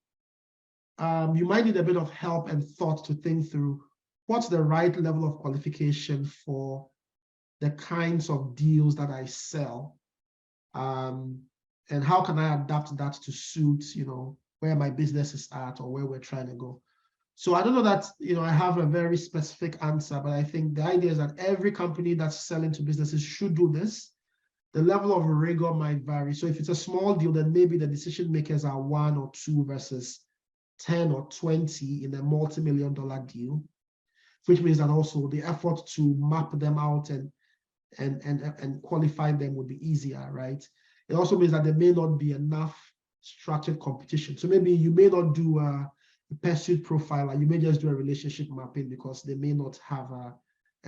you might need a bit of help and thought to think through what's the right level of qualification for the kinds of deals that I sell, and how can I adapt that to suit, where my business is at or where we're trying to go. So I don't know that, I have a very specific answer, but I think the idea is that every company that's selling to businesses should do this. The level of rigor might vary. So if it's a small deal, then maybe the decision makers are 1 or 2 versus 10 or 20 in a multi-million-dollar deal, which means that also the effort to map them out and qualify them would be easier, right? It also means that there may not be enough structured competition. So maybe you may not do a pursuit profiler, you may just do a relationship mapping because they may not have a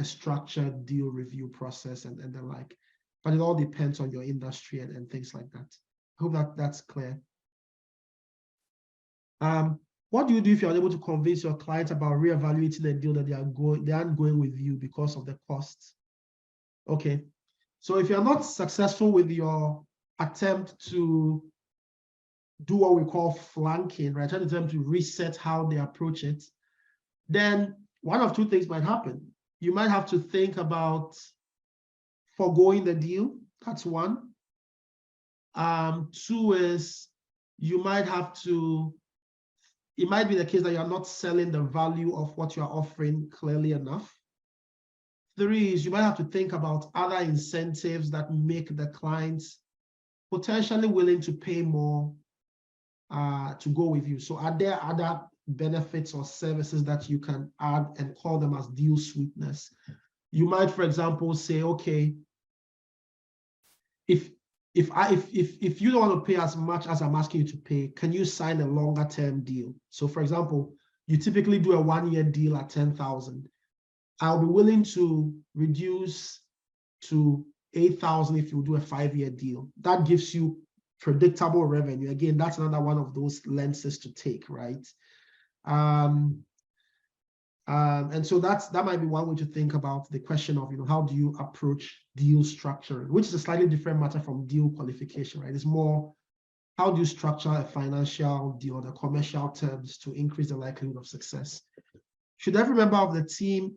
structured deal review process and the like. But it all depends on your industry and things like that. I hope that's clear. What do you do if you're unable to convince your clients about reevaluating a deal that they aren't going with you because of the costs? Okay, so if you're not successful with your attempt to do what we call flanking, right, trying to them to reset how they approach it, then one of two things might happen. You might have to think about foregoing the deal. That's one. Two is you might have to, it might be the case that you're not selling the value of what you're offering clearly enough. Three is you might have to think about other incentives that make the clients potentially willing to pay more to go with you. So are there other benefits or services that you can add and call them as deal sweetness? You might, for example, say, okay, if you don't want to pay as much as I'm asking you to pay, can you sign a longer term deal? So for example, you typically do a 1-year deal at 10,000. I'll be willing to reduce to 8,000 if you do a 5-year deal. That gives you predictable revenue. Again, that's another one of those lenses to take, right? And so that might be one way to think about the question of, how do you approach deal structuring, which is a slightly different matter from deal qualification, right? It's more, how do you structure a financial deal or the commercial terms to increase the likelihood of success? Should every member of the team,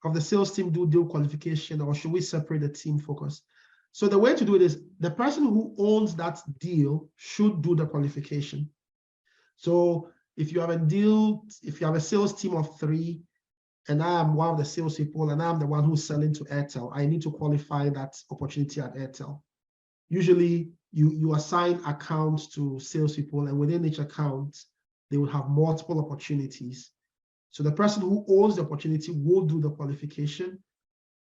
of the sales team, do deal qualification, or should we separate the team focus? So the way to do it is the person who owns that deal should do the qualification. So if you have a deal, if you have a sales team of 3, and I am one of the salespeople, and I'm the one who's selling to Airtel, I need to qualify that opportunity at Airtel. Usually, you assign accounts to salespeople, and within each account, they will have multiple opportunities. So the person who owns the opportunity will do the qualification,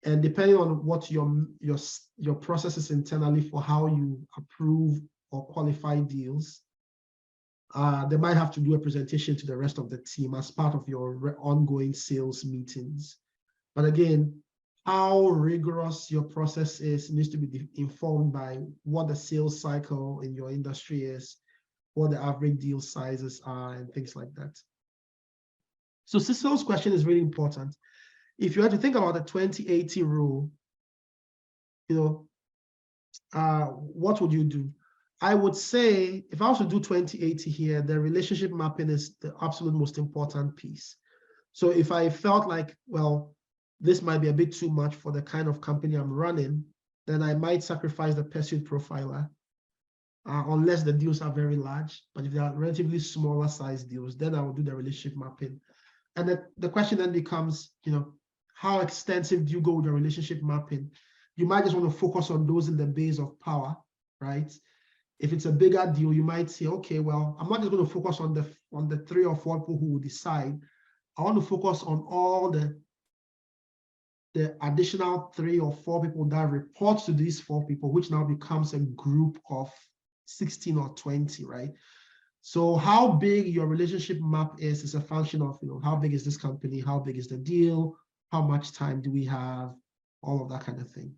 and depending on what your process is internally for how you approve or qualify deals, they might have to do a presentation to the rest of the team as part of your ongoing sales meetings. But again, how rigorous your process is needs to be informed by what the sales cycle in your industry is, what the average deal sizes are, and things like that. So Cecil's question is really important. If you had to think about the 20/80 rule, what would you do? I would say, if I was to do 20/80 here, the relationship mapping is the absolute most important piece. So if I felt like, well, this might be a bit too much for the kind of company I'm running, then I might sacrifice the pursuit profiler, unless the deals are very large. But if they are relatively smaller size deals, then I will do the relationship mapping. And the question then becomes, how extensive do you go with your relationship mapping? You might just want to focus on those in the base of power, right? If it's a bigger deal, you might say, okay, well, I'm not just going to focus on the 3 or 4 people who will decide. I want to focus on all the additional 3 or 4 people that report to these 4 people, which now becomes a group of 16 or 20, right? So how big your relationship map is a function of, how big is this company? How big is the deal? How much time do we have? All of that kind of thing.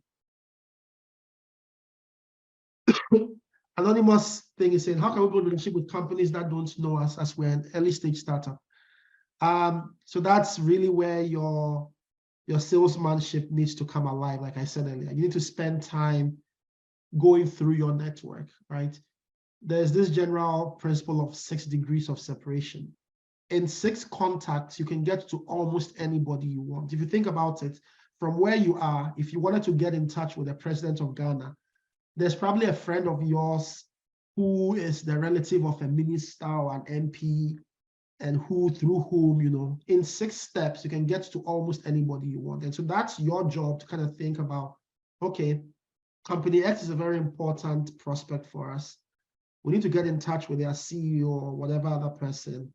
Anonymous thing is saying, how can we build a relationship with companies that don't know us as we're an early stage startup? So that's really where your salesmanship needs to come alive. Like I said earlier, you need to spend time going through your network, right? There's this general principle of 6 degrees of separation. In 6 contacts, you can get to almost anybody you want. If you think about it, from where you are, if you wanted to get in touch with the president of Ghana, there's probably a friend of yours who is the relative of a minister or an MP, and through whom, in 6 steps, you can get to almost anybody you want. And so that's your job to kind of think about, okay, company X is a very important prospect for us. We need to get in touch with their CEO or whatever other person.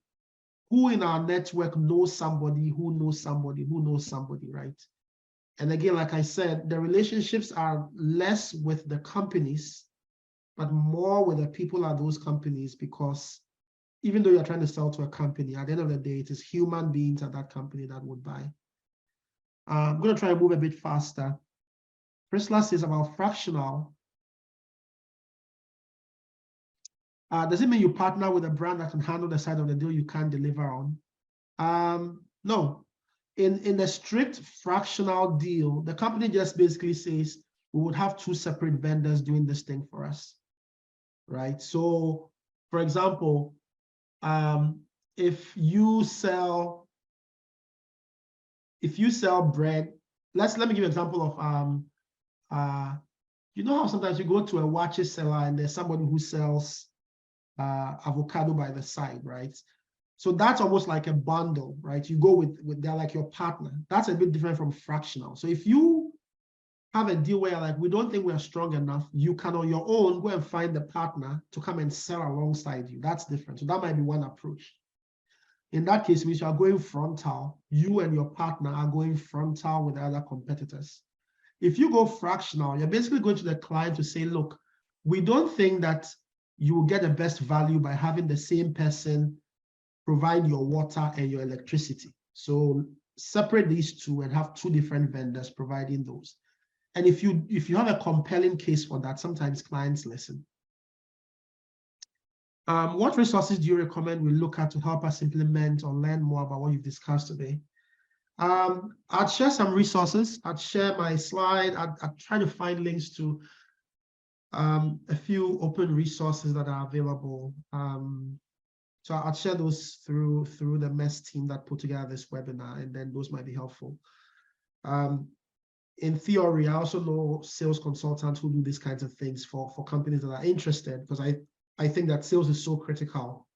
who in our network knows somebody who knows somebody who knows somebody, right? And again, like I said, the relationships are less with the companies, but more with the people at those companies, because even though you're trying to sell to a company, at the end of the day, it is human beings at that company that would buy. I'm going to try to move a bit faster. Priscilla says about fractional. Does it mean you partner with a brand that can handle the side of the deal you can't deliver on? No. In a strict fractional deal, the company just basically says, we would have 2 separate vendors doing this thing for us, right? So, for example, if you sell bread, let me give you an example of, you know how sometimes you go to a watches seller and there's somebody who sells avocado by the side, right? So that's almost like a bundle, right? You go with they're like your partner. That's a bit different from fractional. So if you have a deal where like, we don't think we're strong enough, you can on your own go and find the partner to come and sell alongside you. That's different. So that might be one approach. In that case, means you are going frontal. You and your partner are going frontal with other competitors. If you go fractional, you're basically going to the client to say, look, we don't think that you will get the best value by having the same person provide your water and your electricity. So separate these two and have 2 different vendors providing those. And if you have a compelling case for that, sometimes clients listen. What resources do you recommend we look at to help us implement or learn more about what you've discussed today? I'd share some resources. I'd share my slide. I'd try to find links to a few open resources that are available. So I'll share those through the MEST team that put together this webinar, and then those might be helpful. In theory, I also know sales consultants who do these kinds of things for companies that are interested, because I think that sales is so critical.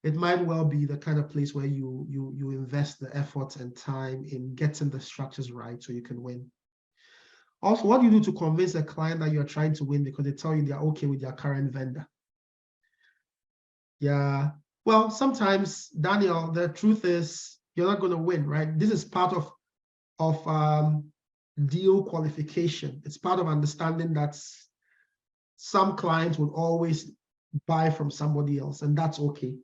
It might well be the kind of place where you invest the effort and time in getting the structures right so you can win. Also, what do you do to convince a client that you're trying to win because they tell you they're okay with their current vendor? Yeah, well, sometimes, Daniel, the truth is you're not going to win, right? This is part of deal qualification. It's part of understanding that some clients will always buy from somebody else, and that's okay.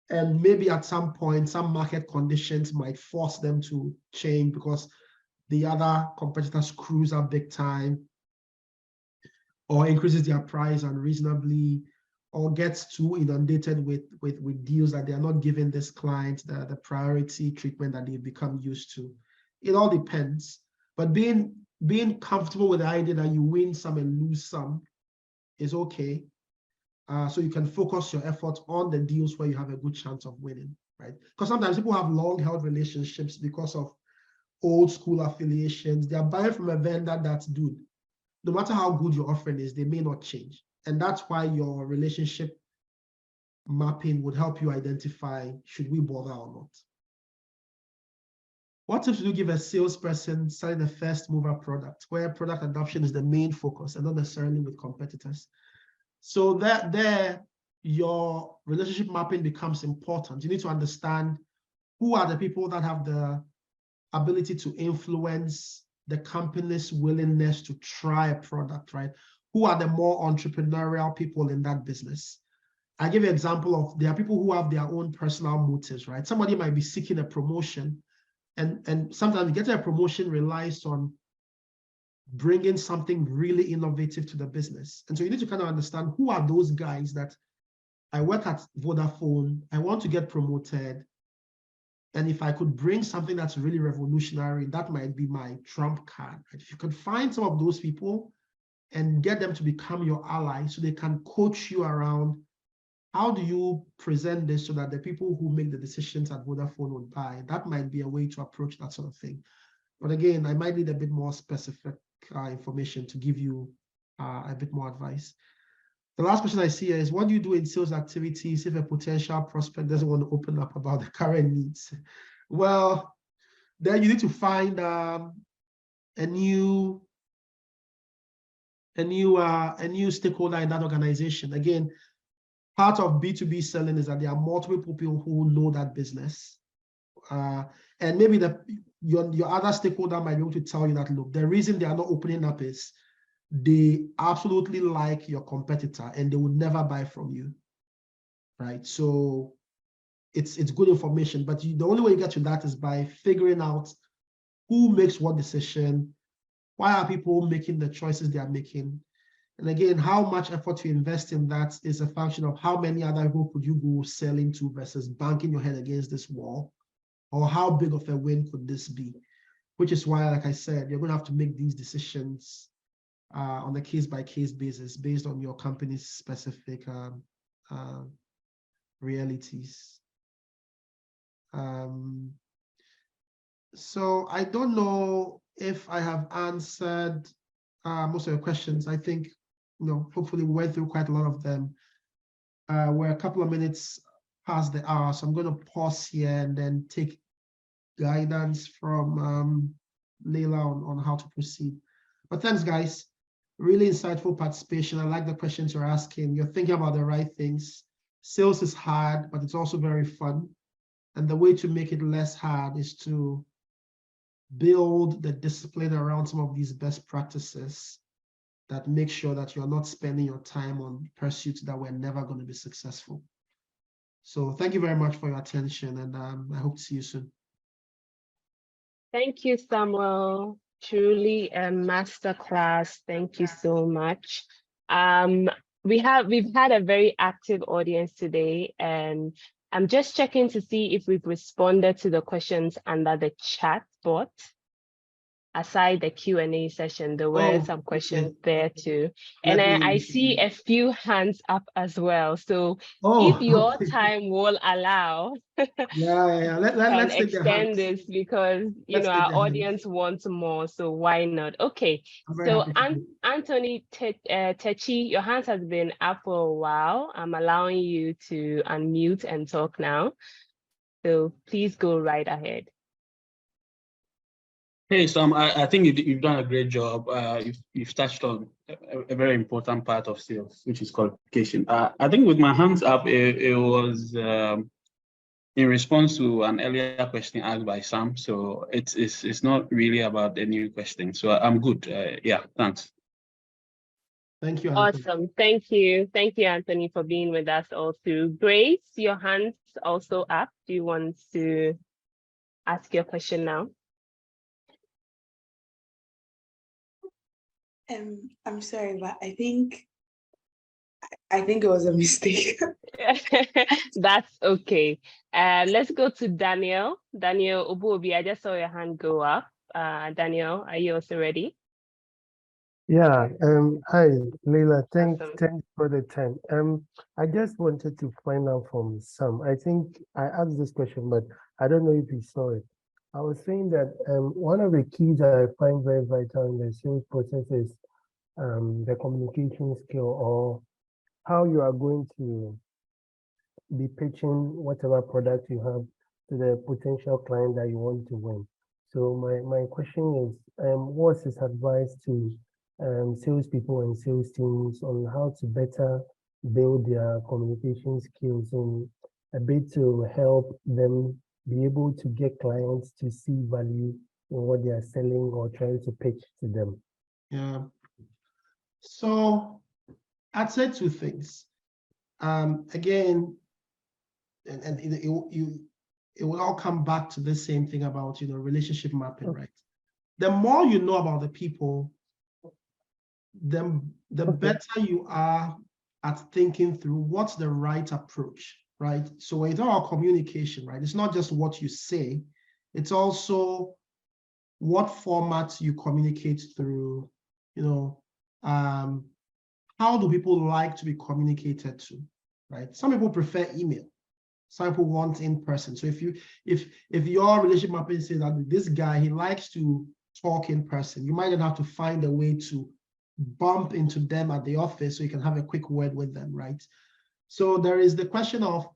And maybe at some point, some market conditions might force them to change because the other competitor screws up big time or increases their price unreasonably or gets too inundated with deals that they are not giving this client the priority treatment that they've become used to. It all depends. But being comfortable with the idea that you win some and lose some is okay. So you can focus your efforts on the deals where you have a good chance of winning, right? Because sometimes people have long-held relationships because of old school affiliations. They are buying from a vendor that's good. No matter how good your offering is, they may not change. And that's why your relationship mapping would help you identify, should we bother or not? What tips would you give a salesperson selling a first mover product where product adoption is the main focus and not necessarily with competitors? So there, your relationship mapping becomes important. You need to understand who are the people that have the ability to influence the company's willingness to try a product, right? Who are the more entrepreneurial people in that business? I give you an example of, there are people who have their own personal motives, right? Somebody might be seeking a promotion, and sometimes getting a promotion relies on bringing something really innovative to the business. And so you need to kind of understand who are those guys that I work at Vodafone, I want to get promoted. And if I could bring something that's really revolutionary, that might be my trump card. Right? If you could find some of those people and get them to become your ally so they can coach you around, how do you present this so that the people who make the decisions at Vodafone would buy? That might be a way to approach that sort of thing. But again, I might need a bit more specific information to give you a bit more advice. The last question I see here is, what do you do in sales activities if a potential prospect doesn't want to open up about the current needs? Well, then you need to find a new stakeholder in that organization. Again, part of B2B selling is that there are multiple people who know that business. And maybe your other stakeholder might be able to tell you that, look, the reason they are not opening up is they absolutely like your competitor and they would never buy from you, right? So it's good information, but the only way you get to that is by figuring out who makes what decision, why are people making the choices they are making, and again, how much effort you invest in that is a function of how many other people could you go sell into versus banking your head against this wall, or how big of a win could this be? Which is why, like I said, you're going to have to make these decisions on a case-by-case basis based on your company's specific realities. So I don't know if I have answered most of your questions. I think, hopefully we went through quite a lot of them. We're a couple of minutes past the hour, so I'm going to pause here and then take guidance from Leila on how to proceed. But thanks, guys. Really insightful participation. I like the questions you're asking. You're thinking about the right things. Sales is hard, but it's also very fun. And the way to make it less hard is to build the discipline around some of these best practices that make sure that you're not spending your time on pursuits that were never going to be successful. So thank you very much for your attention, and I hope to see you soon. Thank you, Samuel. Truly a masterclass. Thank you so much. We've had a very active audience today, and I'm just checking to see if we've responded to the questions under the chat bot. Aside the Q&A session, there were some questions there too. And I see a few hands up as well. So if your time will allow, let's extend this because our audience wants more. So why not? Okay. So Anthony Techi, your hands has been up for a while. I'm allowing you to unmute and talk now. So please go right ahead. Hey, Sam, I think you've done a great job. You've touched on a very important part of sales, which is qualification. I think with my hands up, it was in response to an earlier question asked by Sam. So it's not really about the new question. So I'm good. Yeah, thanks. Thank you, Anthony. Awesome. Thank you. Thank you, Anthony, for being with us all too. Grace, your hand's also up. Do you want to ask your question now? I'm sorry, but I think it was a mistake. That's okay. Let's go to Daniel. Daniel Obuobi, I just saw your hand go up. Daniel, are you also ready? Yeah. Hi, Leila. Thanks for the time. I just wanted to find out from Sam. I think I asked this question, but I don't know if he saw it. I was saying that one of the keys that I find very vital in the sales process is the communication skill, or how you are going to be pitching whatever product you have to the potential client that you want to win. So my question is, what's his advice to salespeople and sales teams on how to better build their communication skills and a bit to help them be able to get clients to see value in what they are selling or trying to pitch to them? Yeah. So I'd say two things. Again, and it will all come back to the same thing about relationship mapping, right? The more you know about the people, the better you are at thinking through what's the right approach. Right. So when you talk about communication, right, it's not just what you say, it's also what format you communicate through, how do people like to be communicated to, right? Some people prefer email. Some people want in person. So if your relationship mapping says that this guy, he likes to talk in person, you might then have to find a way to bump into them at the office so you can have a quick word with them, right? So there is the question of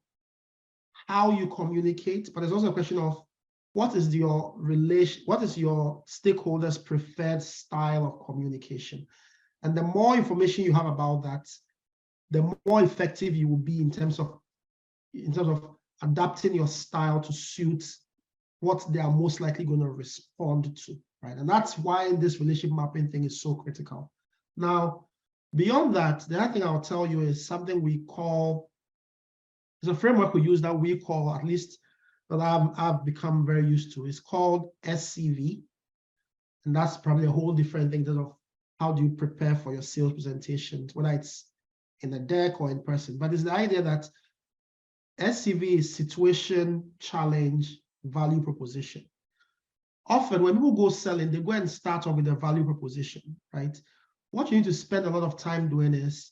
how you communicate, but there's also a question of what is your stakeholders' preferred style of communication. And the more information you have about that, the more effective you will be in terms of adapting your style to suit what they are most likely going to respond to, right? And that's why this relationship mapping thing is so critical. Now, beyond that, the other thing I'll tell you is something we call, there's a framework we use that we call, at least that I've become very used to, it's called SCV. And that's probably a whole different thing in terms of how do you prepare for your sales presentations, whether it's in a deck or in person. But it's the idea that SCV is situation, challenge, value proposition. Often when people go selling, they go and start off with a value proposition, right? What you need to spend a lot of time doing is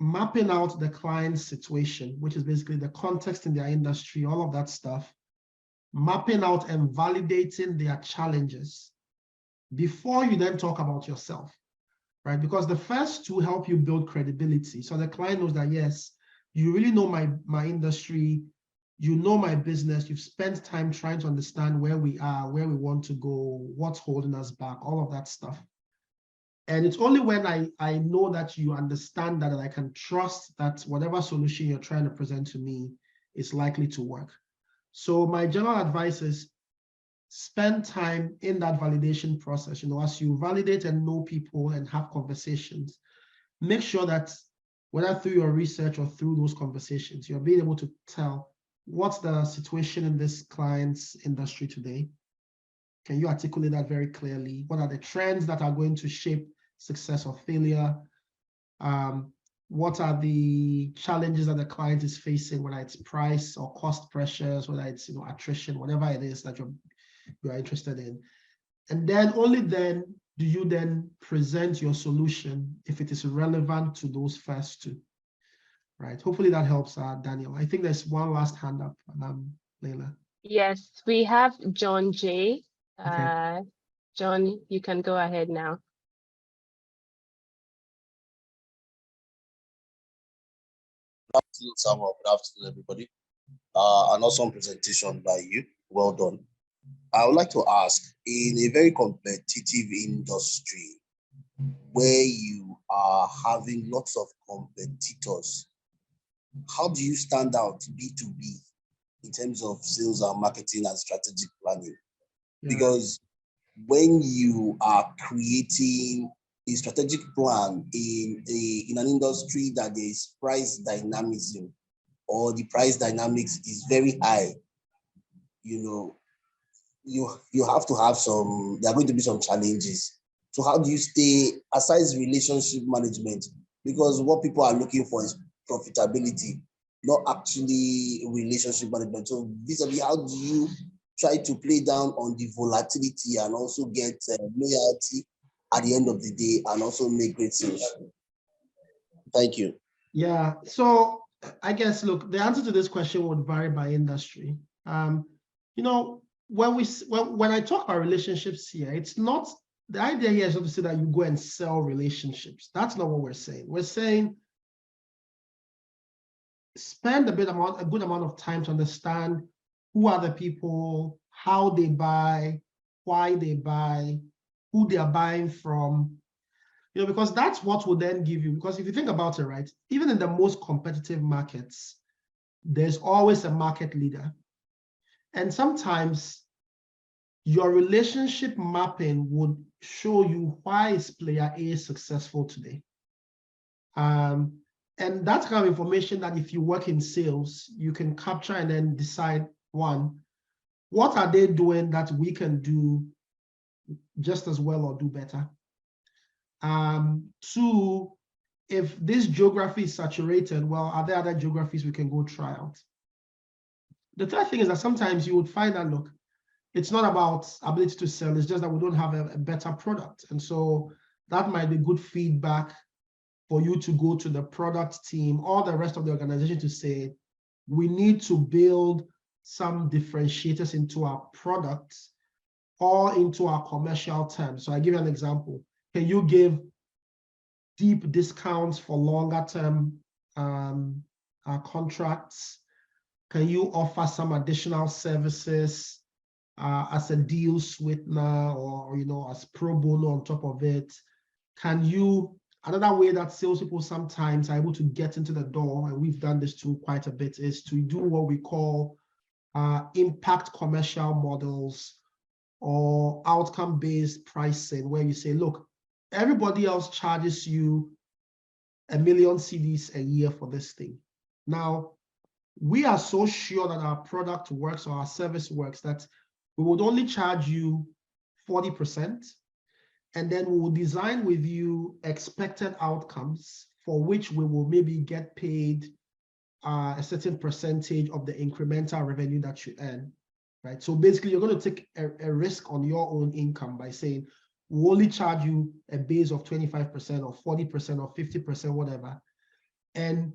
mapping out the client's situation, which is basically the context in their industry, all of that stuff, mapping out and validating their challenges before you then talk about yourself, right? Because the first two help you build credibility. So the client knows that, yes, you really know my industry, you know my business, you've spent time trying to understand where we are, where we want to go, what's holding us back, all of that stuff. And it's only when I know that you understand that and I can trust that whatever solution you're trying to present to me is likely to work. So my general advice is spend time in that validation process. As you validate and know people and have conversations, make sure that whether through your research or through those conversations, you're being able to tell what's the situation in this client's industry today. Can you articulate that very clearly? What are the trends that are going to shape success or failure? What are the challenges that the client is facing, whether it's price or cost pressures, whether it's attrition, whatever it is that you are interested in. And then only then do you then present your solution if it is relevant to those first two, right? Hopefully that helps, Daniel. I think there's one last hand up, Leila. Yes, we have John J. Okay. John, you can go ahead now. Good afternoon, Samuel. Good afternoon, everybody. An awesome presentation by you. Well done. I would like to ask, in a very competitive industry where you are having lots of competitors, how do you stand out B2B in terms of sales and marketing and strategic planning? Yeah. Because when you are creating a strategic plan in an industry that there is price dynamism or the price dynamics is very high, you have to have there are going to be some challenges. So how do you stay, aside relationship management, because what people are looking for is profitability, not actually relationship management. So vis-a-vis, how do you try to play down on the volatility and also get loyalty at the end of the day and also make great sales? Thank you. Yeah, so I guess, look, the answer to this question would vary by industry. When I talk about relationships here, it's not, the idea here is not to say that you go and sell relationships. That's not what we're saying. We're saying spend a good amount of time to understand who are the people, how they buy, why they buy, who they are buying from, because that's what will then give you, because if you think about it, right, even in the most competitive markets, there's always a market leader. And sometimes your relationship mapping would show you why is player A successful today. And that's kind of information that if you work in sales, you can capture and then decide, one, what are they doing that we can do just as well or do better? Two, if this geography is saturated, well, are there other geographies we can go try out? The third thing is that sometimes you would find that, look, it's not about ability to sell, it's just that we don't have a better product. And so that might be good feedback for you to go to the product team or the rest of the organization to say, we need to build some differentiators into our products or into our commercial terms. So I give you an example. Can you give deep discounts for longer term contracts? Can you offer some additional services as a deal sweetener or as pro bono on top of it? Can you Another way that salespeople sometimes are able to get into the door, and we've done this too quite a bit, is to do what we call impact commercial models or outcome-based pricing, where you say, look, everybody else charges you 1 million CDs a year for this thing. Now, we are so sure that our product works or our service works that we would only charge you 40%, and then we will design with you expected outcomes for which we will maybe get paid a certain percentage of the incremental revenue that you earn, right? So basically, you're going to take a risk on your own income by saying, we'll only charge you a base of 25% or 40% or 50%, whatever, and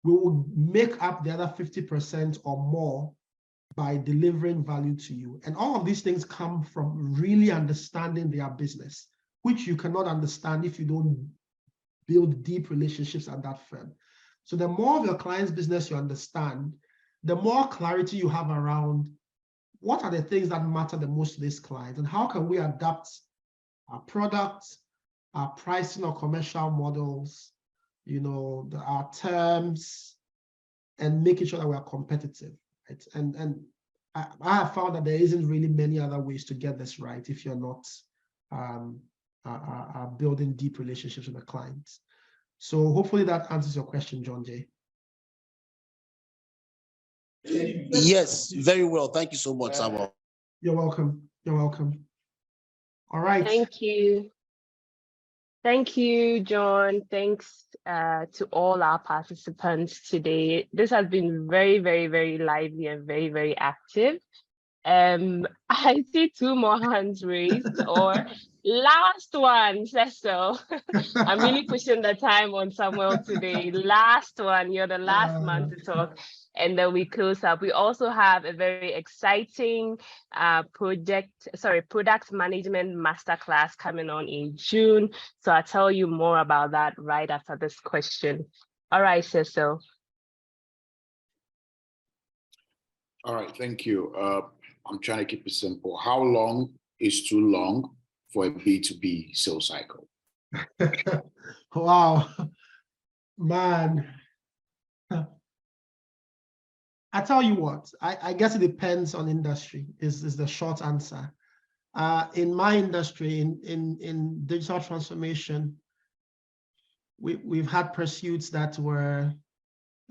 we will make up the other 50% or more by delivering value to you. And all of these things come from really understanding their business, which you cannot understand if you don't build deep relationships at that firm. So the more of your client's business you understand, the more clarity you have around what are the things that matter the most to this client, and how can we adapt our products, our pricing or commercial models, our terms, and making sure that we are competitive, right? And I have found that there isn't really many other ways to get this right if you're not building deep relationships with the clients. So hopefully that answers your question, John Jay. Yes, very well. Thank you so much, Samuel. You're welcome. You're welcome. All right. Thank you. Thank you, John. Thanks to all our participants today. This has been very, very, very lively and very, very active. I see 2 more hands raised, or last one, Cecil. I'm really pushing the time on Samuel today. Last one, you're the last man to talk, and then we close up. We also have a very exciting product management masterclass coming on in June. So I'll tell you more about that right after this question. All right, Cecil. All right, thank you. I'm trying to keep it simple. How long is too long for a B2B sales cycle? Wow, man. I tell you what, I guess it depends on industry, is the short answer. In my industry, in digital transformation, we've had pursuits that were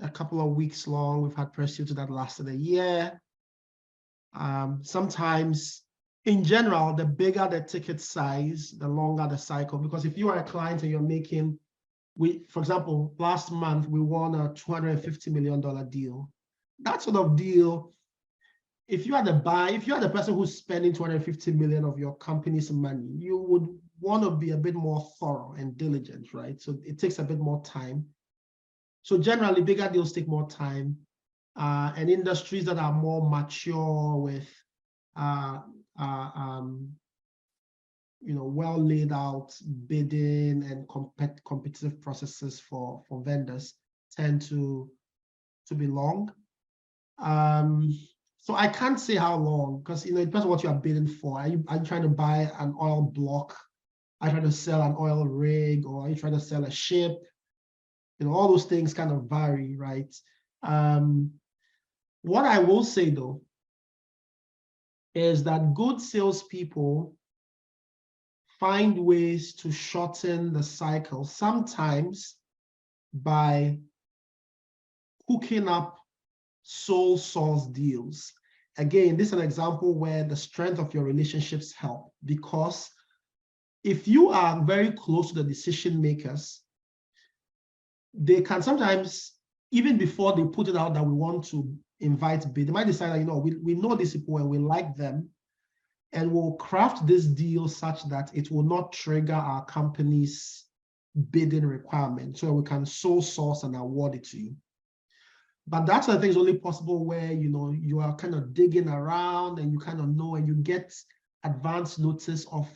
a couple of weeks long. We've had pursuits that lasted a year. Sometimes, in general, the bigger the ticket size, the longer the cycle. Because if you are a client and you're making, for example, last month we won a $250 million deal. That sort of deal, if you are the person who's spending $250 million of your company's money, you would want to be a bit more thorough and diligent, right? So it takes a bit more time. So generally, bigger deals take more time. And industries that are more mature with well laid out bidding and competitive processes for vendors tend to be long. So I can't say how long, because it depends on what you are bidding for. Are you trying to buy an oil block? Are you trying to sell an oil rig, or are you trying to sell a ship? All those things kind of vary, right? What I will say, though, is that good salespeople find ways to shorten the cycle, sometimes by hooking up sole source deals. Again, this is an example where the strength of your relationships help, because if you are very close to the decision makers, they can sometimes, even before they put it out that we want to invite bid, they might decide that, we know these people and we like them, and we'll craft this deal such that it will not trigger our company's bidding requirement, so we can sole source and award it to you. But that sort of thing is only possible where you are kind of digging around and you kind of know, and you get advance notice of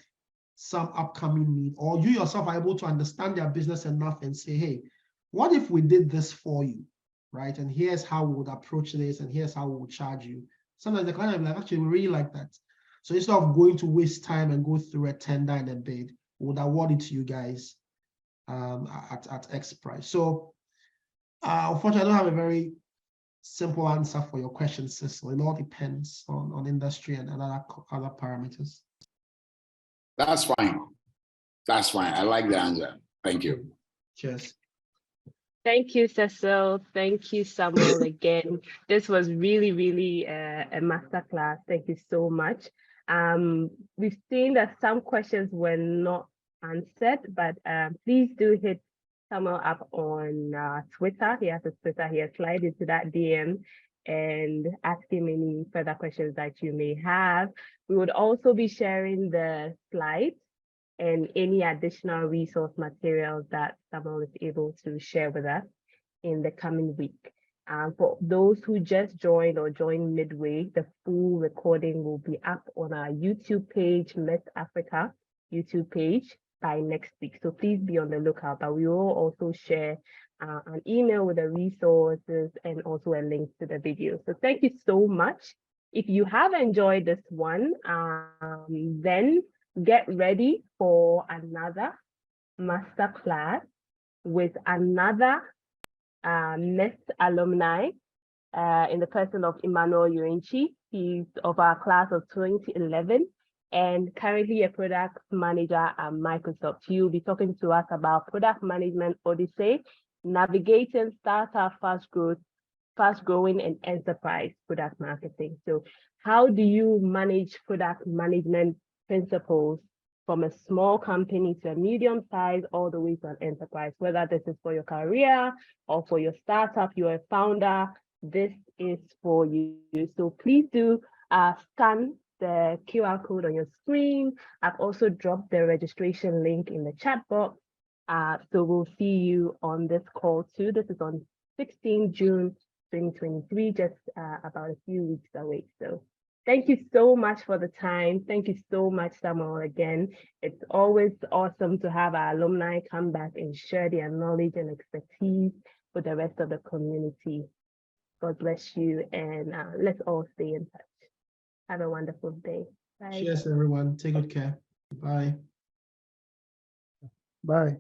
some upcoming need, or you yourself are able to understand their business enough and say, hey, what if we did this for you, right? And here's how we would approach this, and here's how we would charge you. Sometimes the client will be like, actually, we really like that. So instead of going to waste time and go through a tender and a bid, we would award it to you guys at X price. So unfortunately, I don't have a very simple answer for your question, Cecil. It all depends on industry and other parameters. That's fine. That's fine. I like the answer. Thank you. Cheers. Thank you, Cecil. Thank you, Samuel, again. This was really, really a masterclass. Thank you so much. We've seen that some questions were not answered, but please do hit Samuel up on Twitter. He has a Twitter here. Slide into that DM and ask him any further questions that you may have. We would also be sharing the slides and any additional resource materials that Samuel is able to share with us in the coming week. For those who just joined or joined midway, the full recording will be up on our YouTube page, MEST Africa YouTube page, by next week. So please be on the lookout, but we will also share an email with the resources and also a link to the video. So thank you so much. If you have enjoyed this one, then get ready for another masterclass with another MEST alumni in the person of Emmanuel Urenchi. He's of our class of 2011 and currently a product manager at Microsoft. He'll be talking to us about product management odyssey, navigating startup fast-growing and enterprise product marketing. So how do you manage product management principles from a small company to a medium size all the way to an enterprise, whether this is for your career or for your startup, you're a founder, this is for you. So please do scan the QR code on your screen. I've also dropped the registration link in the chat box. So we'll see you on this call too. This is on 16 June 2023, just about a few weeks away. So thank you so much for the time. Thank you so much, Samuel, again. It's always awesome to have our alumni come back and share their knowledge and expertise with the rest of the community. God bless you, and let's all stay in touch. Have a wonderful day. Bye. Cheers, everyone. Take good care. Bye. Bye.